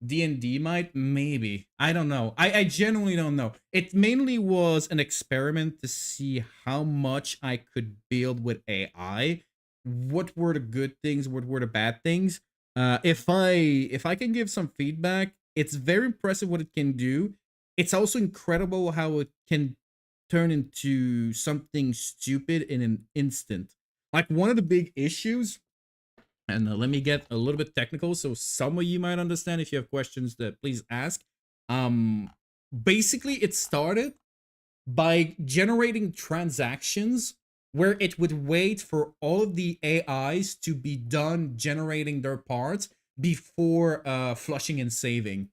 D&D might, maybe, I don't know. I genuinely don't know. It mainly was an experiment to see how much I could build with AI. What were the good things, what were the bad things. If I can give some feedback, it's very impressive what it can do. It's also incredible how it can turn into something stupid in an instant. Like one of the big issues, and let me get a little bit technical so some of you might understand. If you have questions, that please ask. Basically it started by generating transactions where it would wait for all of the AIs to be done generating their parts before flushing and saving,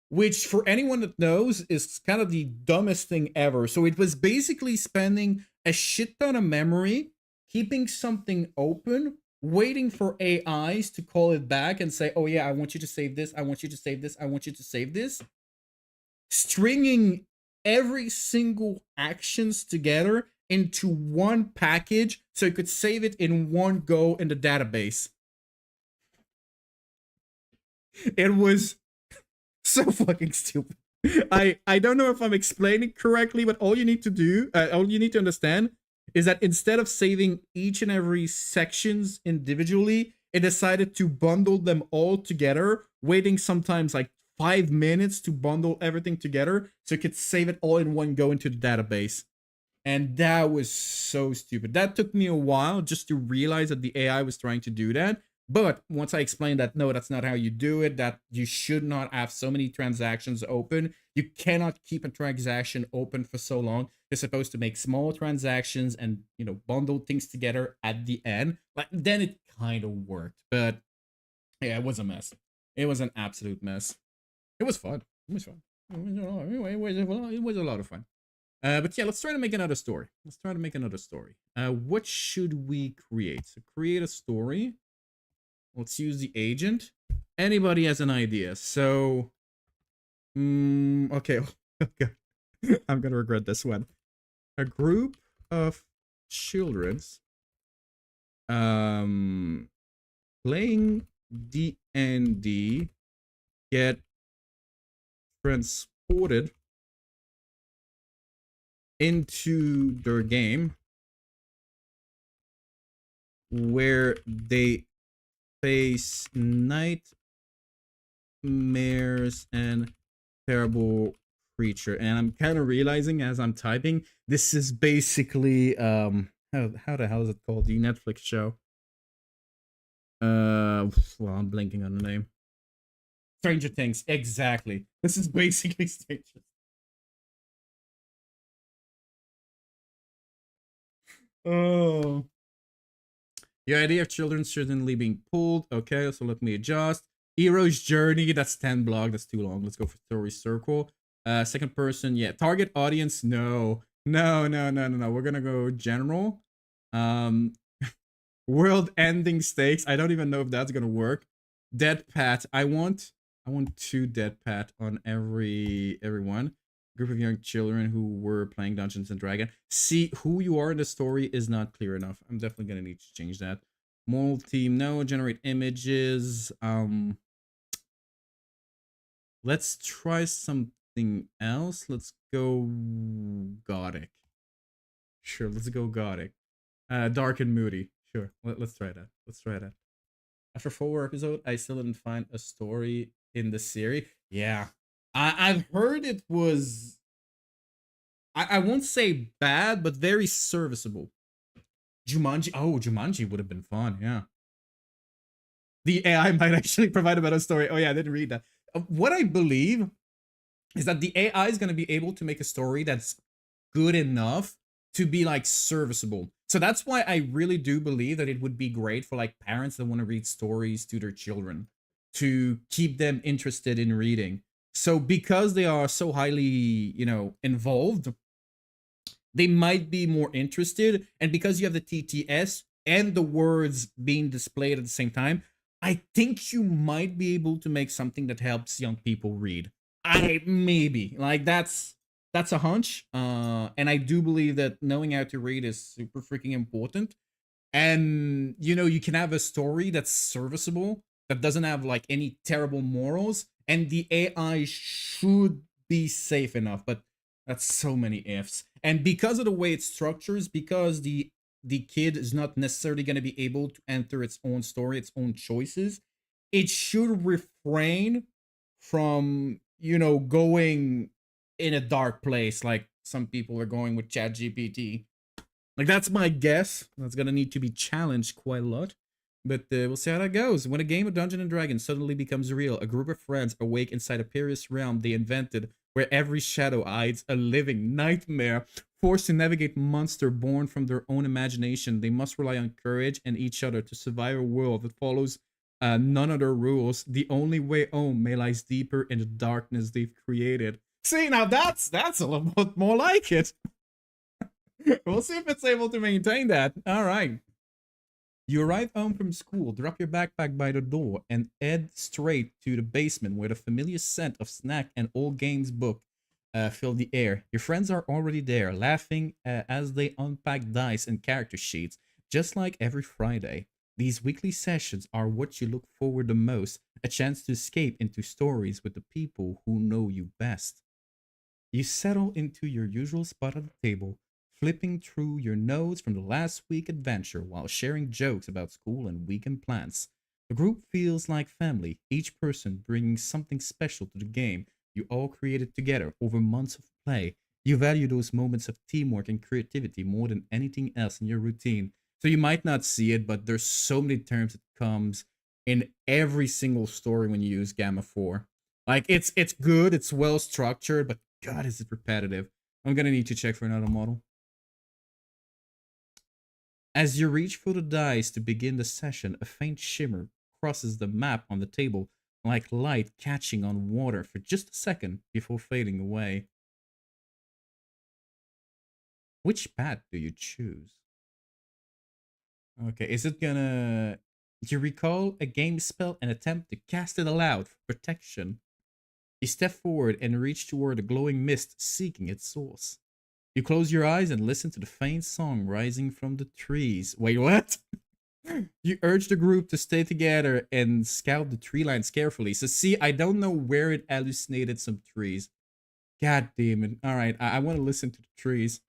which for anyone that knows is kind of the dumbest thing ever. So it was basically spending a shit ton of memory keeping something open, waiting for AIs to call it back and say, oh yeah, I want you to save this, I want you to save this, I want you to save this, stringing every single actions together into one package so you could save it in one go in the database. It was so fucking stupid. I don't know if I'm explaining correctly, but all you need to understand is that instead of saving each and every sections individually, it decided to bundle them all together, waiting sometimes like 5 minutes to bundle everything together so it could save it all in one go into the database. And that was so stupid. That took me a while just to realize that the AI was trying to do that. But once I explained that, no, that's not how you do it, that you should not have so many transactions open. You cannot keep a transaction open for so long. You're supposed to make small transactions and, you know, bundle things together at the end. Like, then it kind of worked. But yeah, it was a mess. It was an absolute mess. It was fun. It was fun. It was a lot of fun. But yeah, let's try to make another story. What should we create? So create a story. Let's use the agent. Anybody has an idea? So, okay. I'm gonna regret this one. A group of children's playing D&D get transported into their game where they face nightmares and terrible creature. And I'm kind of realizing as I'm typing, this is basically how the hell is it called? The Netflix show. Well, I'm blanking on the name. Stranger Things, exactly. This is basically Stranger Things. Oh. The idea of children certainly being pulled. Okay, so let me adjust. Hero's journey, that's 10 block, that's too long. Let's go for story circle. Second person, yeah. Target audience, no. No. We're gonna go general. World ending stakes. I don't even know if that's gonna work. Dead Pat. I want 2 dead Pat on everyone. Group of young children who were playing Dungeons and Dragons. See, who you are in the story is not clear enough. I'm definitely gonna need to change that. Mold team, no. Generate images. Let's try something else. Let's go gothic. Sure, let's go gothic. Dark and moody. Sure, let's try that. After 4 episodes, I still didn't find a story in the series. Yeah, I've heard it was, I won't say bad, but very serviceable. Jumanji. Oh, Jumanji would have been fun. Yeah. The AI might actually provide a better story. Oh yeah, I didn't read that. What I believe is that the AI is going to be able to make a story that's good enough to be like serviceable. So that's why I really do believe that it would be great for like parents that want to read stories to their children to keep them interested in reading. So because they are so highly, involved, they might be more interested. And because you have the TTS and the words being displayed at the same time, I think you might be able to make something that helps young people read. I maybe like that's a hunch. And I do believe that knowing how to read is super freaking important. And you can have a story that's serviceable, that doesn't have like any terrible morals, and the AI should be safe enough. But that's so many ifs. And because of the way it structures, because the kid is not necessarily going to be able to enter its own story, its own choices, it should refrain from going in a dark place like some people are going with ChatGPT. Like that's my guess. That's gonna need to be challenged quite a lot, but we'll see how that goes. When a game of Dungeons and Dragons suddenly becomes real, a group of friends awake inside a perilous realm they invented, where every shadow hides a living nightmare. Forced to navigate monster born from their own imagination, they must rely on courage and each other to survive a world that follows none of their rules. The only way home may lies deeper in the darkness they've created. See, now that's a little bit more like it. We'll see if it's able to maintain that. All right. You arrive home from school, drop your backpack by the door, and head straight to the basement where the familiar scent of snack and old games book fill the air. Your friends are already there, laughing as they unpack dice and character sheets, just like every Friday. These weekly sessions are what you look forward the most, a chance to escape into stories with the people who know you best. You settle into your usual spot at the table, flipping through your notes from the last week adventure while sharing jokes about school and weekend plans. The group feels like family, each person bringing something special to the game you all created together over months of play. You value those moments of teamwork and creativity more than anything else in your routine. So you might not see it, but there's so many terms that comes in every single story when you use Gamma 4. Like it's good, it's well structured, but God, is it repetitive. I'm gonna need to check for another model. As you reach for the dice to begin the session, a faint shimmer crosses the map on the table, like light catching on water for just a second before fading away. Which path do you choose? Okay, is it gonna... You recall a game spell and attempt to cast it aloud for protection. You step forward and reach toward the glowing mist, seeking its source. You close your eyes and listen to the faint song rising from the trees. Wait, what? You urge the group to stay together and scout the tree lines carefully. So see, I don't know where it hallucinated some trees. God damn it. Alright, I want to listen to the trees.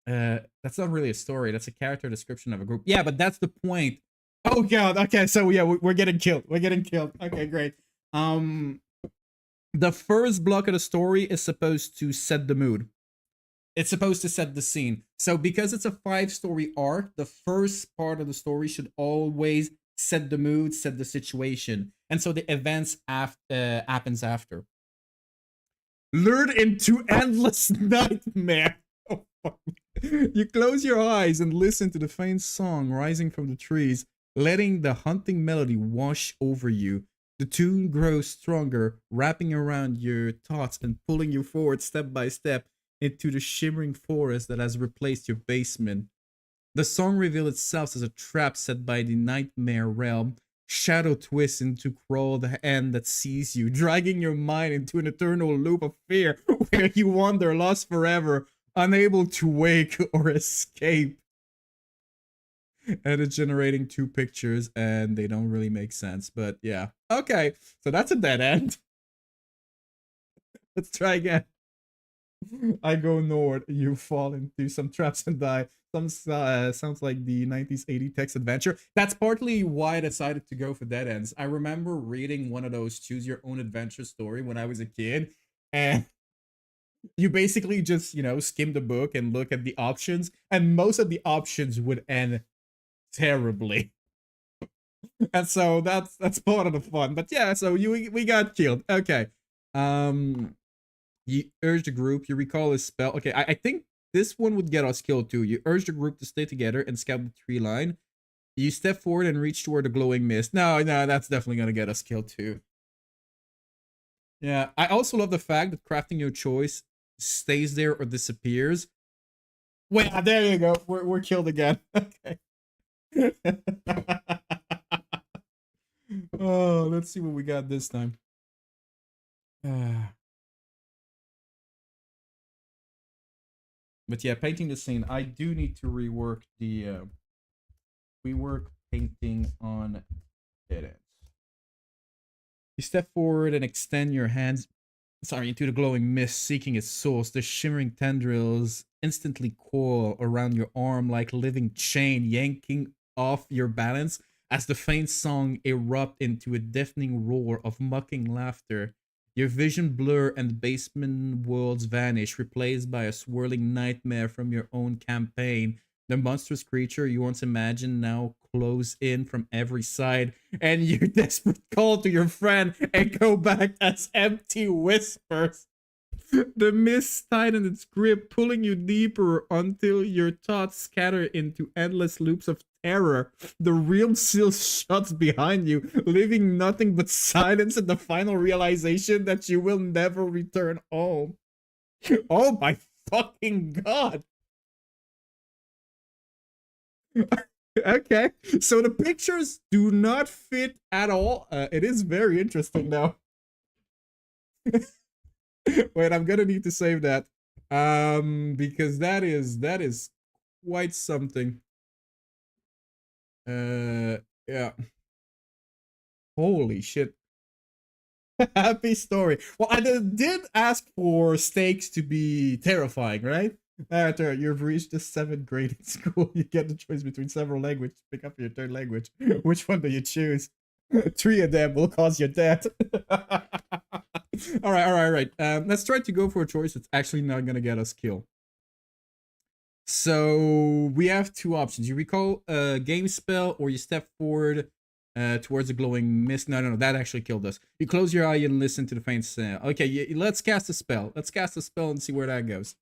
That's not really a story. That's a character description of a group. Yeah, but that's the point. Oh god, okay, so yeah, we're getting killed. We're getting killed. Okay, great. The first block of the story is supposed to set the mood. It's supposed to set the scene. So because it's a 5-story arc, the first part of the story should always set the mood, set the situation. And so the events happens after. Lured into endless nightmare. Oh, fuck. You close your eyes and listen to the faint song rising from the trees, letting the haunting melody wash over you. The tune grows stronger, wrapping around your thoughts and pulling you forward step by step into the shimmering forest that has replaced your basement. The song reveals itself as a trap set by the nightmare realm. Shadow twists into crawl the hand that sees you, dragging your mind into an eternal loop of fear where you wander lost forever, unable to wake or escape. And it's generating 2 pictures and they don't really make sense, but yeah. Okay, so that's a dead end. Let's try again. I go north, you fall into some traps and die. Some sounds like the 90s 80s text adventure. That's partly why I decided to go for dead ends. I remember reading one of those choose your own adventure story when I was a kid, and you basically just, skim the book and look at the options, and most of the options would end terribly. And so that's part of the fun. But yeah, so we got killed. Okay. You urge the group. You recall a spell. Okay, I think this one would get us killed too. You urge the group to stay together and scout the tree line. You step forward and reach toward the glowing mist. No, that's definitely gonna get us killed too. Yeah, I also love the fact that crafting your choice stays there or disappears. Wait, there you go. We're killed again. Okay. Oh, let's see what we got this time. But yeah, painting the scene. I do need to rework the rework painting on dead ends. You step forward and extend your hands, into the glowing mist, seeking its source. The shimmering tendrils instantly coil around your arm like living chain, yanking off your balance as the faint song erupt into a deafening roar of mocking laughter. Your vision blur and the basement worlds vanish, replaced by a swirling nightmare from your own campaign. The monstrous creature you once imagined now close in from every side, and your desperate call to your friend echo back as empty whispers. The mist tightened its grip, pulling you deeper until your thoughts scatter into endless loops of terror. The realm still shuts behind you, leaving nothing but silence and the final realization that you will never return home. Oh my fucking god! Okay, so the pictures do not fit at all. It is very interesting now. Wait, I'm gonna need to save that. Because that is quite something. Yeah. Holy shit. Happy story. Well, I did ask for stakes to be terrifying, right? After you've reached the 7th grade in school, you get the choice between several languages. Pick up your third language. Which one do you choose? 3 of them will cause your death. All right. Let's try to go for a choice that's actually not gonna get us killed. So we have 2 options. You recall a game spell, or you step forward towards a glowing mist. No, that actually killed us. You close your eye and listen to the faint sound. Okay, let's cast a spell. Let's cast a spell and see where that goes.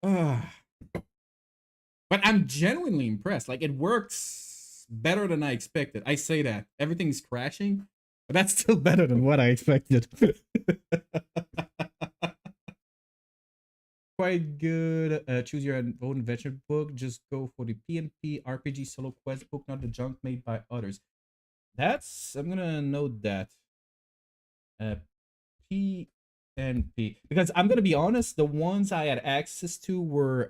But I'm genuinely impressed. Like, it works better than I expected. I say that. Everything's crashing, but that's still better than what I expected. Quite good. Choose your own adventure book. Just go for the PnP RPG solo quest book, not the junk made by others. I'm gonna note that. PnP, because I'm gonna be honest, the ones I had access to were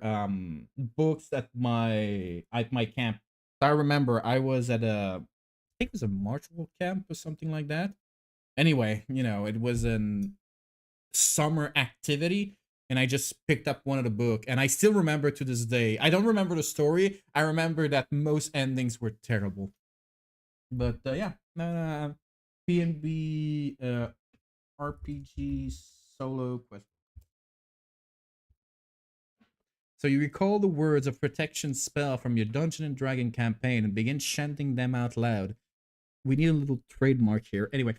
books at my camp. I remember I was at I think it was a martial camp or something like that. Anyway, it was an summer activity, and I just picked up one of the book, and I still remember to this day. I don't remember the story. I remember that most endings were terrible. But yeah, PnB RPG solo quest. So you recall the words of protection spell from your Dungeon and Dragon campaign and begin chanting them out loud. We need a little trademark here. Anyway,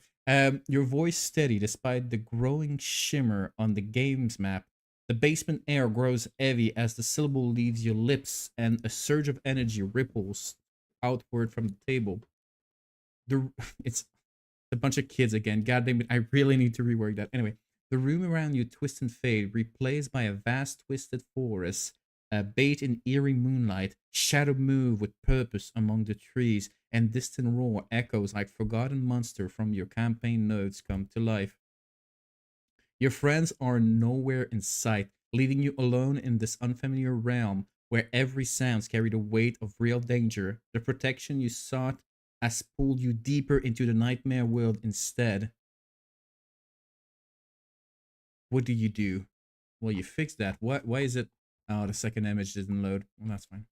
your voice steady despite the growing shimmer on the game's map. The basement air grows heavy as the syllable leaves your lips, and a surge of energy ripples outward from the table. It's a bunch of kids again. God damn it, I really need to rework that. Anyway, the room around you twists and fade, replaced by a vast twisted forest, bathed in eerie moonlight. Shadow move with purpose among the trees, and distant roar echoes like forgotten monster from your campaign notes come to life. Your friends are nowhere in sight, leaving you alone in this unfamiliar realm where every sound carries the weight of real danger. The protection you sought has pulled you deeper into the nightmare world instead. What do you do? Well, you fix that. Why is it? Oh, the second image didn't load. Well, that's fine.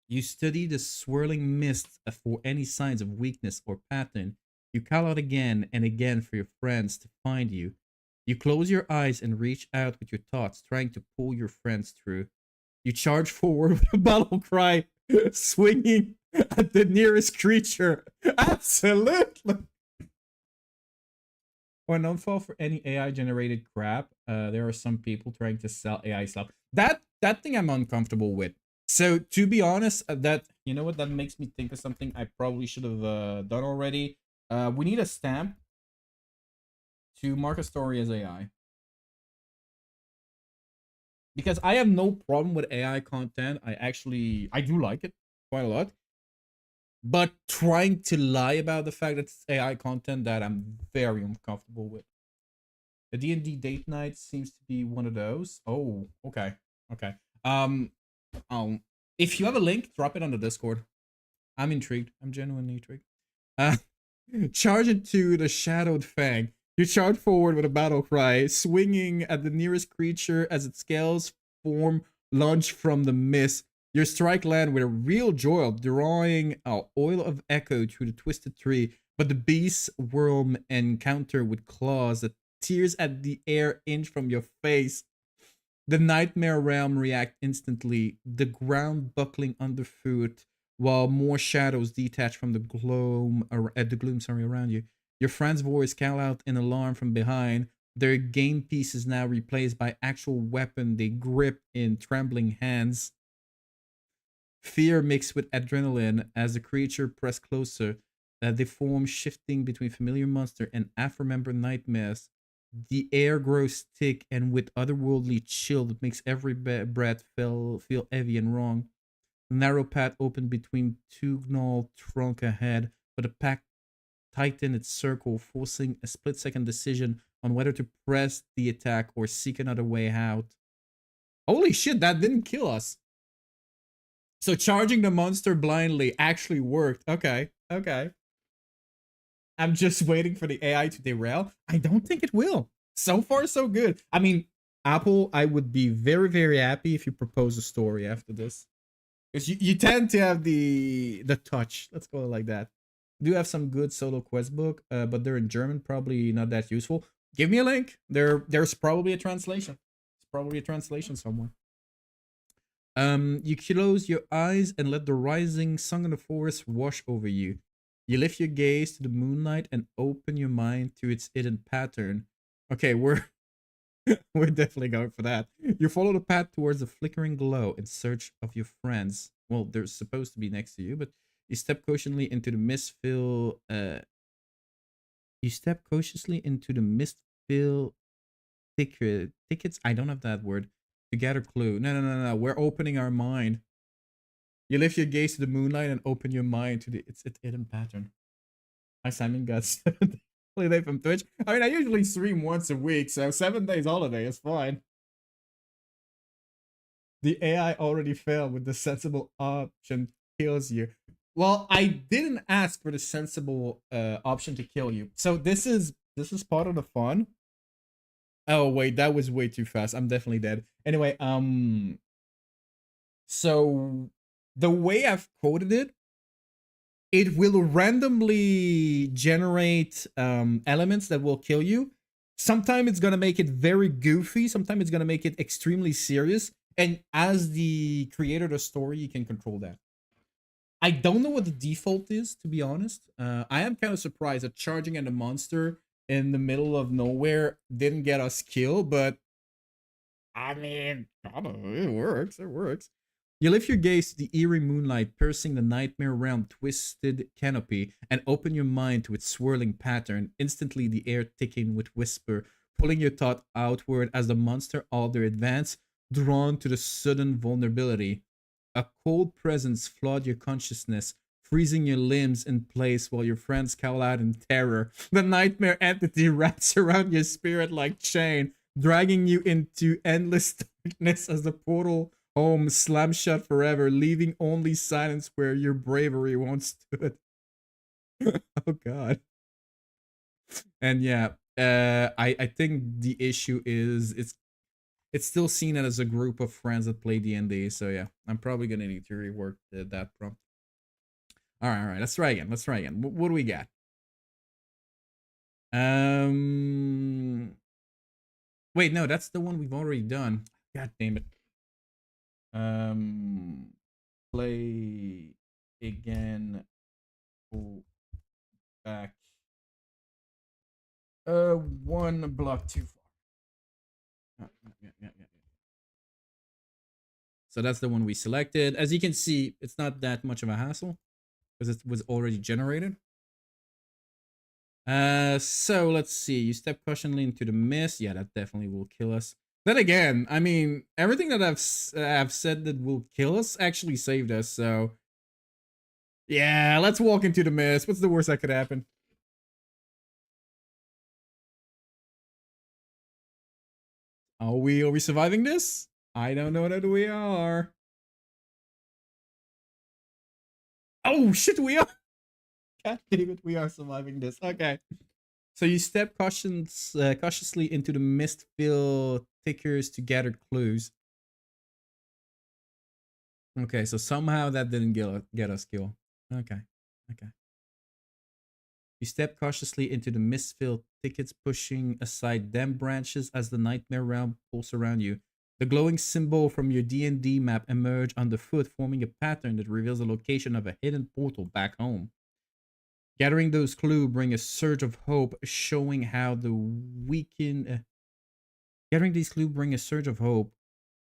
You study the swirling mist for any signs of weakness or pattern. You call out again and again for your friends to find you. You close your eyes and reach out with your thoughts, trying to pull your friends through. You charge forward with a battle cry, swinging at the nearest creature. Absolutely. or don't fall for any AI generated crap. There are some people trying to sell AI stuff. That thing I'm uncomfortable with. So to be honest, that you know what that makes me think of something I probably should have done already. We need a stamp to mark a story as AI because I have no problem with AI content. I do like it quite a lot. But trying to lie about the fact that it's AI content that I'm very uncomfortable with. The D&D date night seems to be one of those. Oh, okay. Okay. Um um if you have a link, drop it on the Discord. I'm intrigued. I'm genuinely intrigued. Uh charge into the shadowed fang. You charge forward with a battle cry, swinging at the nearest creature as its scales form launch from the mist. Your strike land with a real joy, drawing oil of echo through the twisted tree. But the beast worm encounter with claws that tears at the air inch from your face. The nightmare realm react instantly, the ground buckling underfoot, while more shadows detach from the gloom around you. Your friend's voice call out in alarm from behind. Their game piece is now replaced by actual weapon they grip in trembling hands. Fear mixed with adrenaline as the creature press closer. The form shifting between familiar monster and half-remembered nightmares. The air grows thick and with otherworldly chill that makes every breath feel heavy and wrong. The narrow path opened between two gnarled trunk ahead, but the pack tightened its circle, forcing a split-second decision on whether to press the attack or seek another way out. Holy shit, that didn't kill us. So charging the monster blindly actually worked. Okay, okay. I'm just waiting for the AI to derail. I don't think it will. So far, so good. I mean, Apple, I would be very, very happy if you propose a story after this. Because you tend to have the touch. Let's call it like that. You do have some good solo quest book, but they're in German, probably not that useful. Give me a link. There's probably a translation. It's probably a translation somewhere. You close your eyes and let the rising sun in the forest wash over you. You lift your gaze to the moonlight and open your mind to its hidden pattern. Okay, we're definitely going for that. You follow the path towards the flickering glow in search of your friends. Well, they're supposed to be next to you, but you step cautiously into the mist fill. You step cautiously into the mist fill tickets. I don't have that word to gather clue. No, no, no, no. We're opening our mind. You lift your gaze to the moonlight and open your mind to its hidden pattern. Hi, Simon got 7 holiday from Twitch. I mean, I usually stream once a week, so 7 days holiday is fine. The AI already failed with the sensible option kills you. Well, I didn't ask for the sensible option to kill you. So this is part of the fun. Oh wait, that was way too fast. I'm definitely dead. Anyway, so the way I've coded it, it will randomly generate elements that will kill you. Sometimes it's gonna make it very goofy. Sometimes it's gonna make it extremely serious. And as the creator of the story, you can control that. I don't know what the default is, to be honest. I am kind of surprised that charging at a monster in the middle of nowhere didn't get us killed, but I mean, I don't know, it works. It works. You lift your gaze to the eerie moonlight piercing the nightmare realm twisted canopy and open your mind to its swirling pattern, instantly the air thickening with whisper, pulling your thought outward as the monster alder advance, drawn to the sudden vulnerability. A cold presence flood your consciousness, freezing your limbs in place while your friends call out in terror. The nightmare entity wraps around your spirit like chain, dragging you into endless darkness as the portal home slams shut forever, leaving only silence where your bravery once stood. Oh god. And yeah, I think the issue is it's still seen as a group of friends that play D&D. So yeah, I'm probably gonna need to rework that prompt. All right. Let's try again. Let's try again. What do we got? Wait, no, that's the one we've already done. God damn it. Play again. Go back. One block too far. Yeah. So that's the one we selected. As you can see, it's not that much of a hassle because it was already generated. So let's see. You step cautiously into the mist. Yeah, that definitely will kill us. Then again, I mean, everything that I've said that will kill us actually saved us. So yeah, let's walk into the mist. What's the worst that could happen? Are we surviving this? I don't know that we are. Oh shit, we are. God damn it, we are surviving this. Okay. So you step cautiously into the mist-filled thickers to gather clues. Okay, so somehow that didn't get us killed. Okay. You step cautiously into the mist-filled thickets, pushing aside damp branches as the nightmare realm pulls around you. The glowing symbol from your D&D map emerge underfoot, forming a pattern that reveals the location of a hidden portal back home. Gathering those clues bring a surge of hope, showing how the weaken. Gathering these clues bring a surge of hope,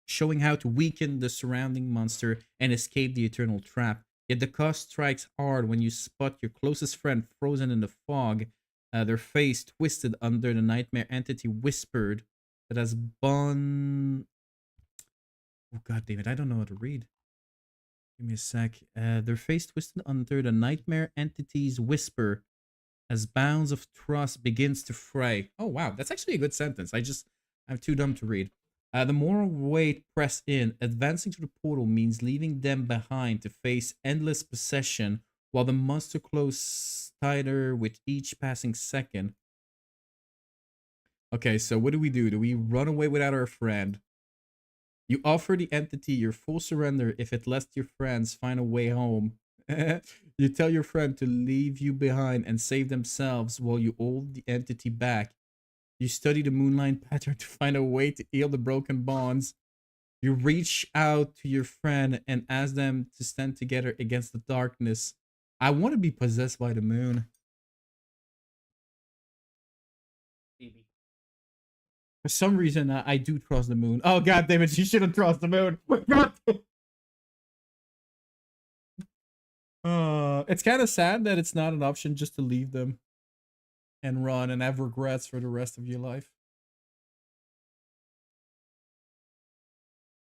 showing how to weaken the surrounding monster and escape the eternal trap. Yet the cost strikes hard when you spot your closest friend frozen in the fog, their face twisted under the nightmare entity whispered that has bun. Oh god damn it! I don't know how to read. Give me a sec. Their face twisted under the nightmare entity's whisper as bounds of trust begins to fray. Oh wow, that's actually a good sentence. I'm too dumb to read. The more weight pressed in, advancing to the portal means leaving them behind to face endless possession, while the monster closes tighter with each passing second. Okay, so what do? Do we run away without our friend? You offer the entity your full surrender if it lets your friends find a way home. You tell your friend to leave you behind and save themselves while you hold the entity back. You study the moonlight pattern to find a way to heal the broken bonds. You reach out to your friend and ask them to stand together against the darkness. I want to be possessed by the moon. For some reason, I do trust the moon. Oh god damn it! You shouldn't trust the moon. It's kind of sad that it's not an option just to leave them and run and have regrets for the rest of your life.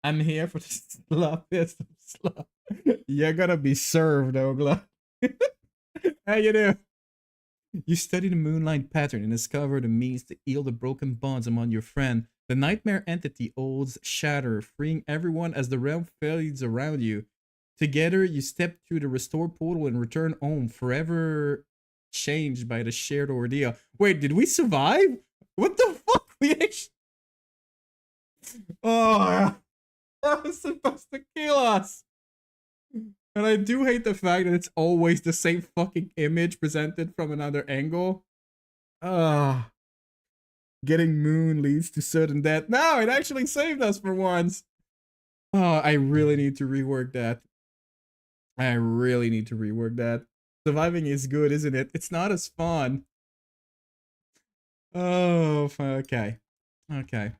I'm here for the sloppiest of slop. You're gonna be served, Ogla. How you doing? You study the moonlight pattern and discover the means to heal the broken bonds among your friend. The nightmare entity holds shatter, freeing everyone as the realm fades around you. Together, you step through the restored portal and return home, forever changed by the shared ordeal. Wait, did we survive? What the fuck? We actually... Oh, that was supposed to kill us. And I do hate the fact that it's always the same fucking image presented from another angle. Ah. Getting moon leads to certain death. No, it actually saved us for once. Oh, I really need to rework that. I really need to rework that. Surviving is good, isn't it? It's not as fun. Oh, okay. Okay.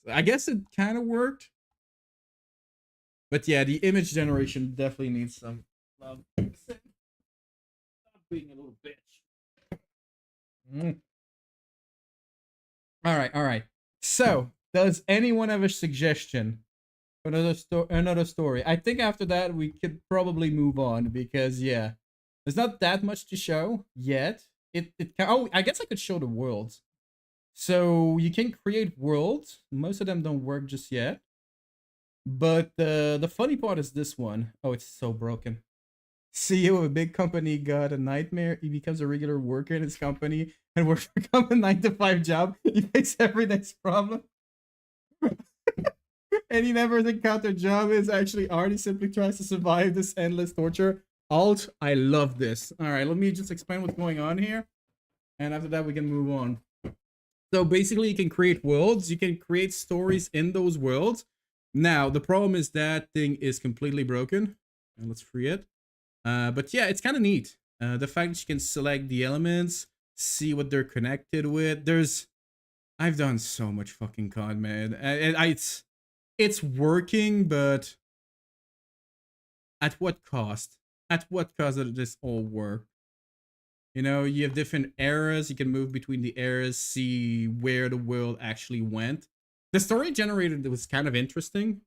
I guess it kind of worked. But yeah, the image generation definitely needs some love. Stop being a little bitch. All right. So, does anyone have a suggestion for another story? I think after that we could probably move on because yeah, there's not that much to show yet. Oh, I guess I could show the worlds. So you can create worlds. Most of them don't work just yet. But the funny part is this one. Oh, it's so broken. CEO of a big company got a nightmare. He becomes a regular worker in his company and works for a 9-to-5 job. He fakes every day's problem. And he never encountered job. Is actually hard. He simply tries to survive this endless torture. Alt, I love this. All right, let me just explain what's going on here. And after that, we can move on. So basically, you can create worlds. You can create stories in those worlds. Now, the problem is that thing is completely broken. And let's free it. But yeah, it's kind of neat. The fact that you can select the elements, see what they're connected with. I've done so much fucking COD, man. And it's working, but at what cost? At what cost does this all work? You know, you have different eras. You can move between the eras, see where the world actually went. The story generated was kind of interesting.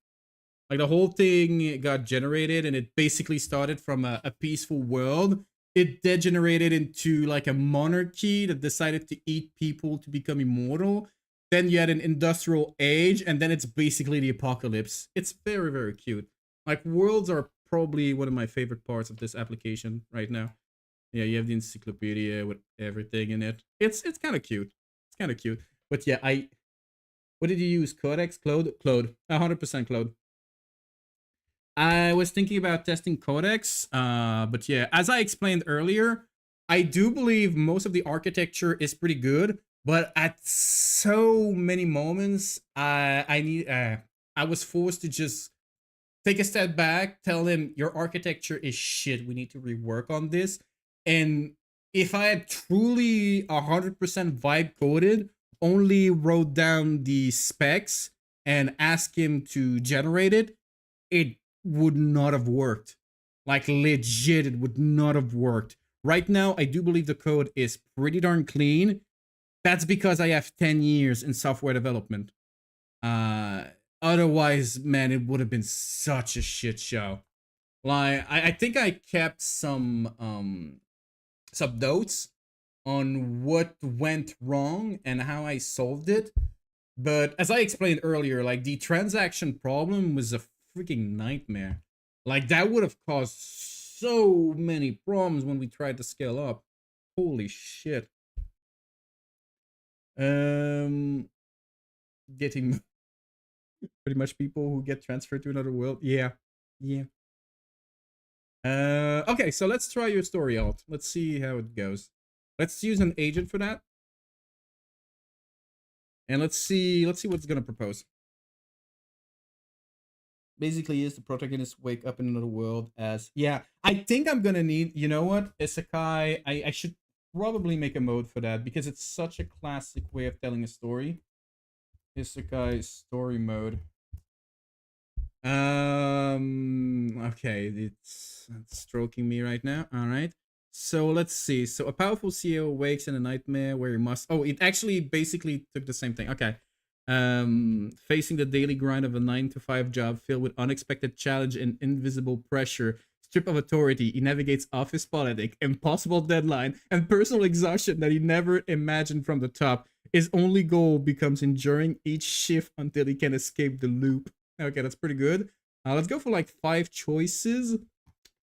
Like the whole thing got generated and it basically started from a peaceful world. It degenerated into like a monarchy that decided to eat people to become immortal. Then you had an industrial age, and then it's basically the apocalypse. It's very, very cute. Like worlds are probably one of my favorite parts of this application right now. Yeah, you have the encyclopedia with everything in it. It's kind of cute. It's kind of cute. But yeah, what did you use? Codex, Claude, 100% Claude. I was thinking about testing Codex, but yeah, as I explained earlier, I do believe most of the architecture is pretty good, but at so many moments, I was forced to just take a step back, tell him your architecture is shit. We need to rework on this. And if I had truly 100% vibe coded, only wrote down the specs and asked him to generate it, it would not have worked. Like legit, it would not have worked. Right now, I do believe the code is pretty darn clean. That's because I have 10 years in software development. Uh, Otherwise, man, it would have been such a shit show. Like, I think I kept some notes on what went wrong and how I solved it. But as I explained earlier, like the transaction problem was a freaking nightmare. Like that would have caused so many problems when we tried to scale up. Holy shit. Getting pretty much people who get transferred to another world. Yeah. Yeah. Okay, so let's try your story out. Let's see how it goes. Let's use an agent for that. And let's see what's gonna propose. Basically is the protagonist wake up in another world as yeah. I think I'm gonna need, you know what, Isekai. I should probably make a mode for that because it's such a classic way of telling a story. Isekai story mode. Okay, it's stroking me right now. All right. So let's see. So a powerful CEO wakes in a nightmare where he must. Oh, it actually basically took the same thing. Okay. Facing the daily grind of a 9 to 5 job filled with unexpected challenge and invisible pressure, strip of authority, he navigates office politics, impossible deadline, and personal exhaustion that he never imagined from the top. His only goal becomes enduring each shift until he can escape the loop. Okay, that's pretty good. Let's go for like 5 choices.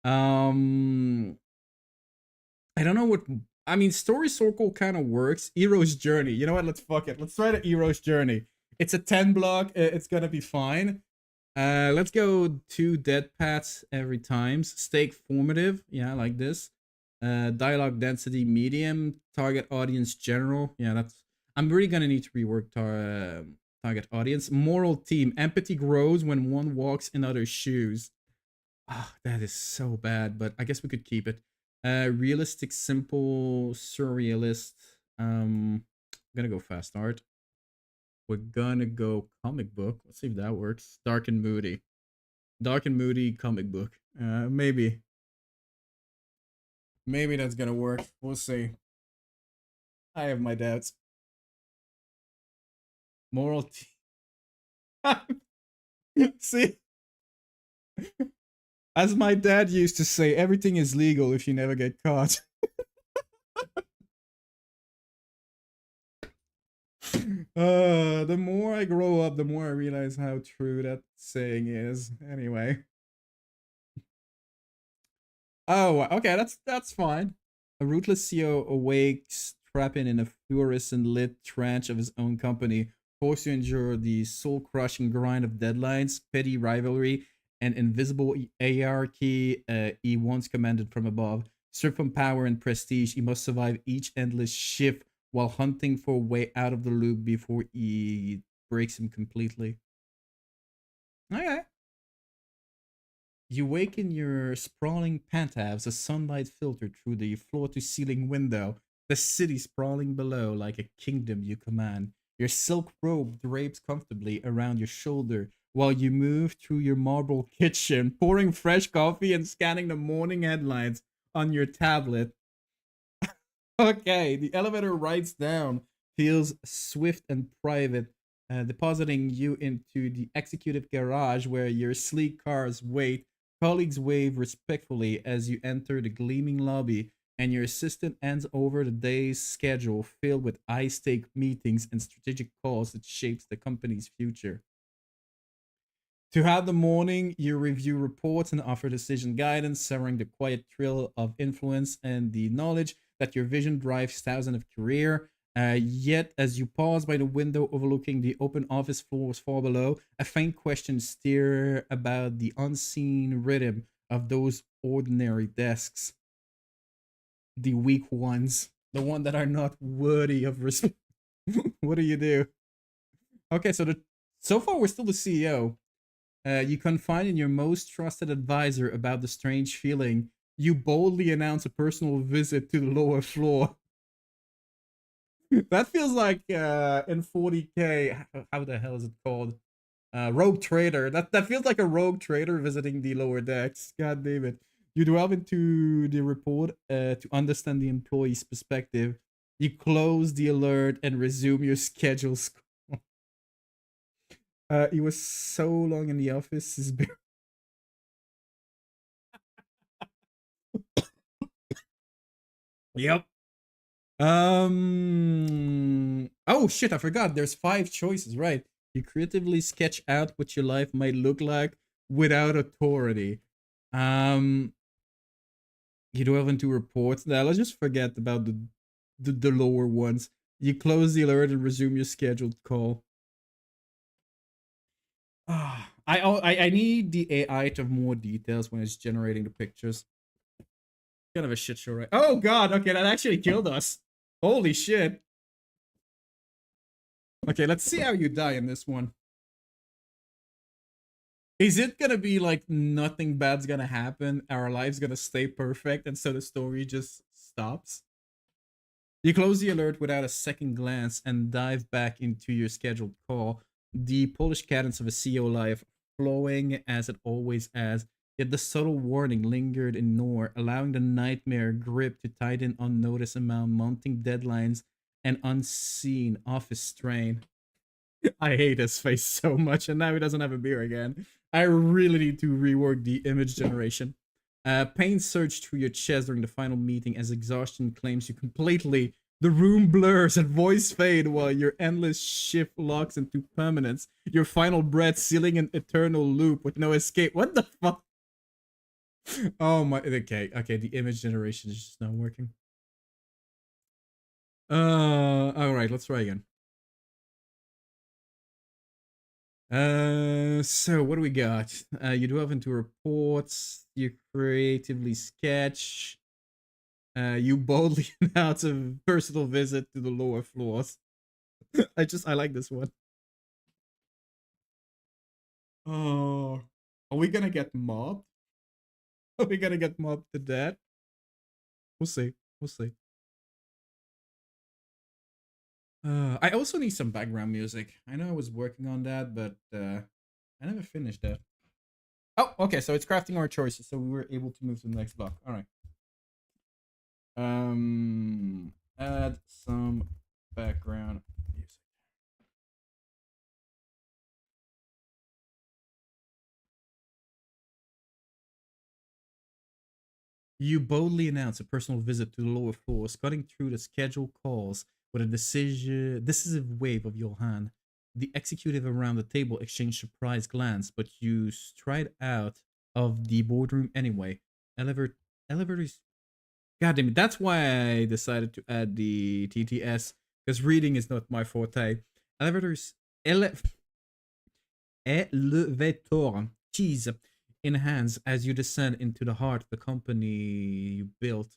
Um, I don't know what. I mean, story circle kind of works. Hero's journey. You know what? Let's fuck it. Let's try the hero's journey. It's a 10 block. It's gonna be fine. Let's go 2 dead paths every time. Stake formative. Yeah, like this. Dialogue density medium. Target audience general. Yeah, that's. I'm really gonna need to rework target audience. Moral team. Empathy grows when one walks in others' shoes. Ah, oh, that is so bad, but I guess we could keep it. Realistic, simple, surrealist. I'm gonna go fast art. We're gonna go comic book. Let's see if that works. Dark and moody. Dark and moody comic book. Maybe. Maybe that's gonna work. We'll see. I have my doubts. Moral. See, as my dad used to say, everything is legal if you never get caught. The more I grow up, the more I realize how true that saying is. Anyway. Oh, okay, that's fine. A ruthless CEO awakes, trapping in a fluorescent lit trench of his own company, forced to endure the soul-crushing grind of deadlines, petty rivalry, and invisible hierarchy he once commanded from above. Stripped from power and prestige, he must survive each endless shift while hunting for a way out of the loop before he breaks him completely. Okay. You wake in your sprawling penthouse, a sunlight filtered through the floor to ceiling window. The city sprawling below like a kingdom you command. Your silk robe drapes comfortably around your shoulder while you move through your marble kitchen, pouring fresh coffee and scanning the morning headlines on your tablet. Okay, the elevator rides down, feels swift and private, depositing you into the executive garage where your sleek cars wait. Colleagues wave respectfully as you enter the gleaming lobby, and your assistant hands over the day's schedule filled with high stake meetings and strategic calls that shapes the company's future. Throughout the morning, you review reports and offer decision guidance, savoring the quiet thrill of influence and the knowledge that your vision drives thousands of career. Yet, as you pause by the window overlooking the open office floors far below, a faint question stir about the unseen rhythm of those ordinary desks. The weak ones, the one that are not worthy of respect. What do you do? Okay, so far we're still the CEO. You confide in your most trusted advisor about the strange feeling. You boldly announce a personal visit to the lower floor. That feels like in 40K. How the hell is it called? Rogue trader. That feels like a rogue trader visiting the lower decks. God damn it. You delve into the report to understand the employee's perspective. You close the alert and resume your schedules. He was so long in the office. His Yep. Oh shit, I forgot. There's 5 choices, right? You creatively sketch out what your life might look like without authority. Um you delve into reports. Now let's just forget about the lower ones. You close the alert and resume your scheduled call. I need the AI to have more details when it's generating the pictures. Kind of a shit show, right? Oh god, okay, that actually killed us. Holy shit. Okay, let's see how you die in this one. Is it gonna be like nothing bad's gonna happen? Our life's gonna stay perfect, and so the story just stops? You close the alert without a second glance and dive back into your scheduled call. The Polish cadence of a CEO life flowing as it always has, yet the subtle warning lingered in Nor, allowing the nightmare grip to tighten unnoticed among mounting deadlines and unseen office strain. I hate his face so much, and now he doesn't have a beer again. I really need to rework the image generation. Pain surged through your chest during the final meeting as exhaustion claims you completely. The room blurs and voice fade while your endless shift locks into permanence. Your final breath sealing an eternal loop with no escape. What the fuck? Oh my. Okay. The image generation is just not working. All right. Let's try again. So what do we got? You delve into reports, you creatively sketch, you boldly announce a personal visit to the lower floors. I like this one. Oh, are we gonna get mobbed? Are we gonna get mobbed to death? We'll see. We'll see. I also need some background music. I know I was working on that, but I never finished that. Oh, okay. So it's crafting our choices, so we were able to move to the next block. All right. Add some background music. You boldly announce a personal visit to the lower floors, cutting through the scheduled calls with a decisive wave of your hand. The executive around the table exchange surprised glance, but you stride out of the boardroom anyway. Elevators. God damn it! That's why I decided to add the TTS because reading is not my forte. Elevators. Ele- Elevator. Cheese in hands as you descend into the heart of the company you built.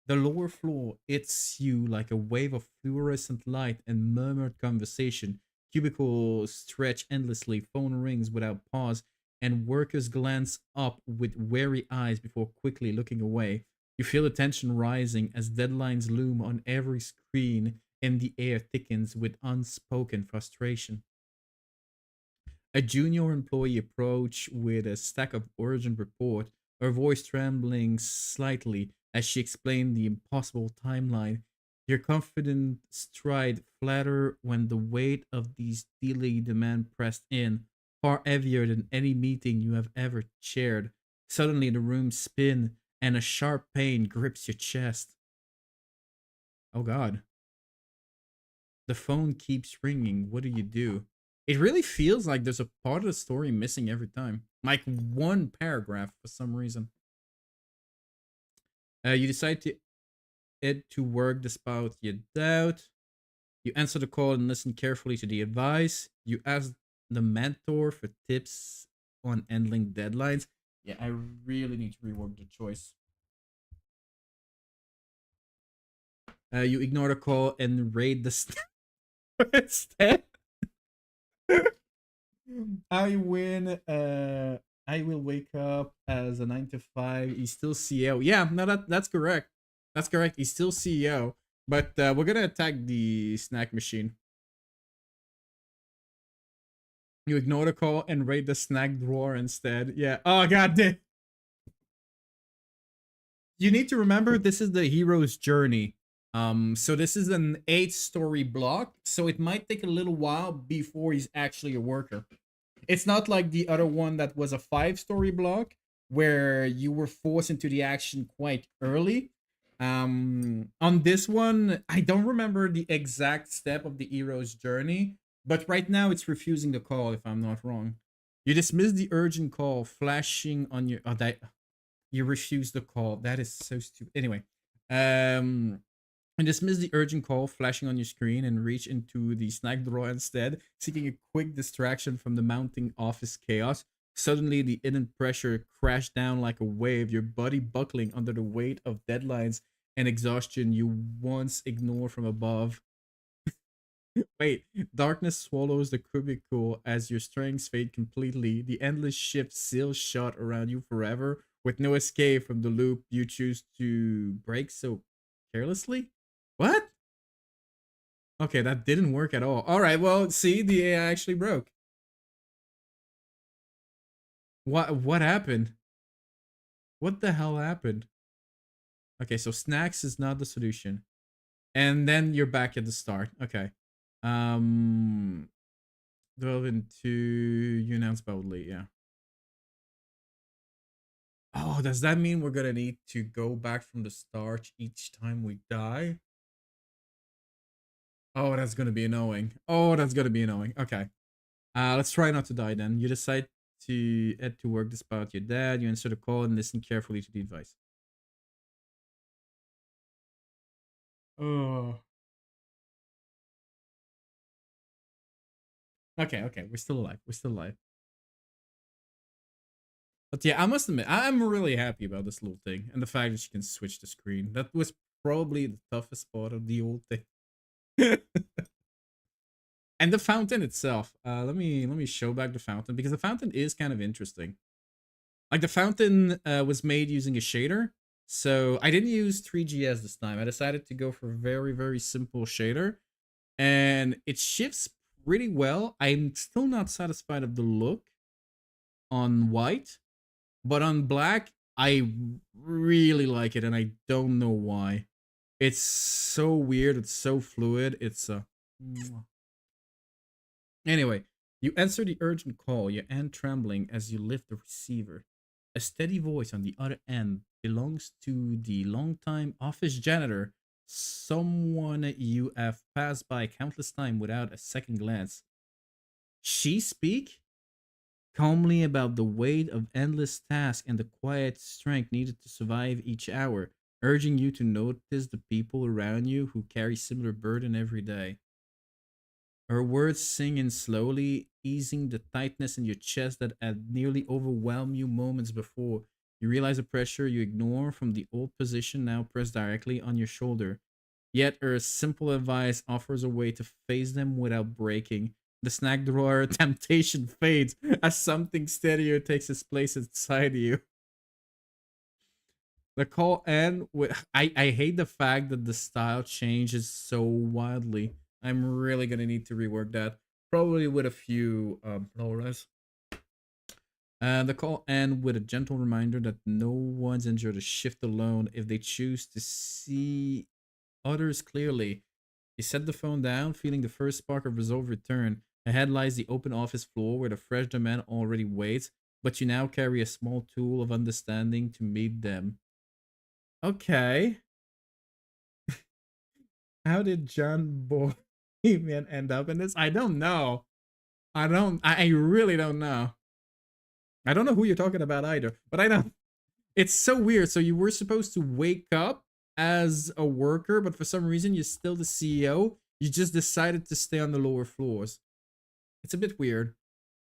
The lower floor hits you like a wave of fluorescent light and murmured conversation. Cubicles stretch endlessly, phone rings without pause, and workers glance up with wary eyes before quickly looking away. You feel the tension rising as deadlines loom on every screen and the air thickens with unspoken frustration. A junior employee approached with a stack of urgent report, her voice trembling slightly as she explained the impossible timeline. Your confident stride flatter when the weight of these daily demand pressed in, far heavier than any meeting you have ever chaired. Suddenly the room spin and a sharp pain grips your chest. Oh god. The phone keeps ringing. What do you do? It really feels like there's a part of the story missing every time. Like one paragraph for some reason. You decide to head to work despite your doubt. You answer the call and listen carefully to the advice. You ask the mentor for tips on handling deadlines. Yeah, I really need to rework the choice. You ignore the call and raid the instead. I win. I will wake up as a 9 to 5. He's still CEO. Yeah, no, that's correct. That's correct. He's still CEO. But we're gonna attack the snack machine. You ignore the call and raid the snack drawer instead. Yeah. Oh god damn. You need to remember this is the hero's journey. So this is an 8-story block, so it might take a little while before he's actually a worker. It's not like the other one that was a 5-story block where you were forced into the action quite early. On this one, I don't remember the exact step of the hero's journey, but right now it's refusing the call if I'm not wrong. You dismiss the urgent call flashing on your that you refuse the call. That is so stupid. Anyway, um and dismiss the urgent call flashing on your screen and reach into the snack drawer instead, seeking a quick distraction from the mounting office chaos. Suddenly, the hidden pressure crashed down like a wave, your body buckling under the weight of deadlines and exhaustion you once ignored from above. Wait, darkness swallows the cubicle as your strengths fade completely. The endless shift sails shut around you forever, with no escape from the loop you choose to break so carelessly? What? Okay, that didn't work at all. All right, well, see, the AI actually broke. What happened? What the hell happened? Okay, so snacks is not the solution. And then you're back at the start. Okay. Um 12 and 2, you announced boldly, yeah. Oh, does that mean we're gonna need to go back from the start each time we die? Oh, that's gonna be annoying. Oh, that's gonna be annoying. Okay. Let's try not to die then. You decide to head to work despite your dad. You answer the call and listen carefully to the advice. Oh. Okay, okay. We're still alive. We're still alive. But yeah, I must admit, I'm really happy about this little thing and the fact that you can switch the screen. That was probably the toughest part of the old thing. And the fountain itself. Let me show back the fountain because the fountain is kind of interesting. Like the fountain was made using a shader. So I didn't use 3GS this time. I decided to go for a very, very simple shader. And it shifts pretty well. I'm still not satisfied of the look on white. But on black, I really like it. And I don't know why. It's so weird. It's so fluid. It's Anyway, you answer the urgent call, your hand trembling as you lift the receiver. A steady voice on the other end belongs to the longtime office janitor, someone you have passed by countless times without a second glance. She speak calmly about the weight of endless tasks and the quiet strength needed to survive each hour, urging you to notice the people around you who carry similar burden every day. Her words sing in slowly, easing the tightness in your chest that had nearly overwhelmed you moments before. You realize the pressure you ignore from the old position now pressed directly on your shoulder. Yet her simple advice offers a way to face them without breaking. The snack drawer temptation fades as something steadier takes its place inside you. The call end with I hate the fact that the style changes so wildly. I'm really gonna need to rework that. Probably with a few low-res. The call end with a gentle reminder that no one's injured or shift alone if they choose to see others clearly. He set the phone down, feeling the first spark of resolve return. Ahead lies the open office floor where the fresh demand already waits, but you now carry a small tool of understanding to meet them. Okay. How did John Boyman end up in this? I don't know. I really don't know. I don't know who you're talking about either, but I know. It's so weird. So you were supposed to wake up as a worker, but for some reason you're still the CEO. You just decided to stay on the lower floors. It's a bit weird.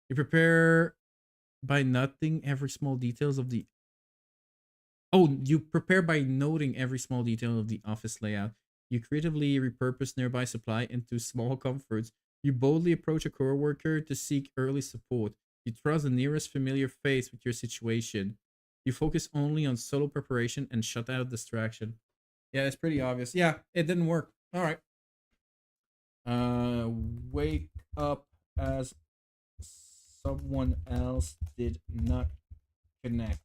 You prepare by noting every small details of the you prepare by noting every small detail of the office layout. You creatively repurpose nearby supply into small comforts. You boldly approach a coworker to seek early support. You trust the nearest familiar face with your situation. You focus only on solo preparation and shut out distraction. Yeah, it's pretty obvious. Yeah, it didn't work. All right. Wake up as someone else did not connect.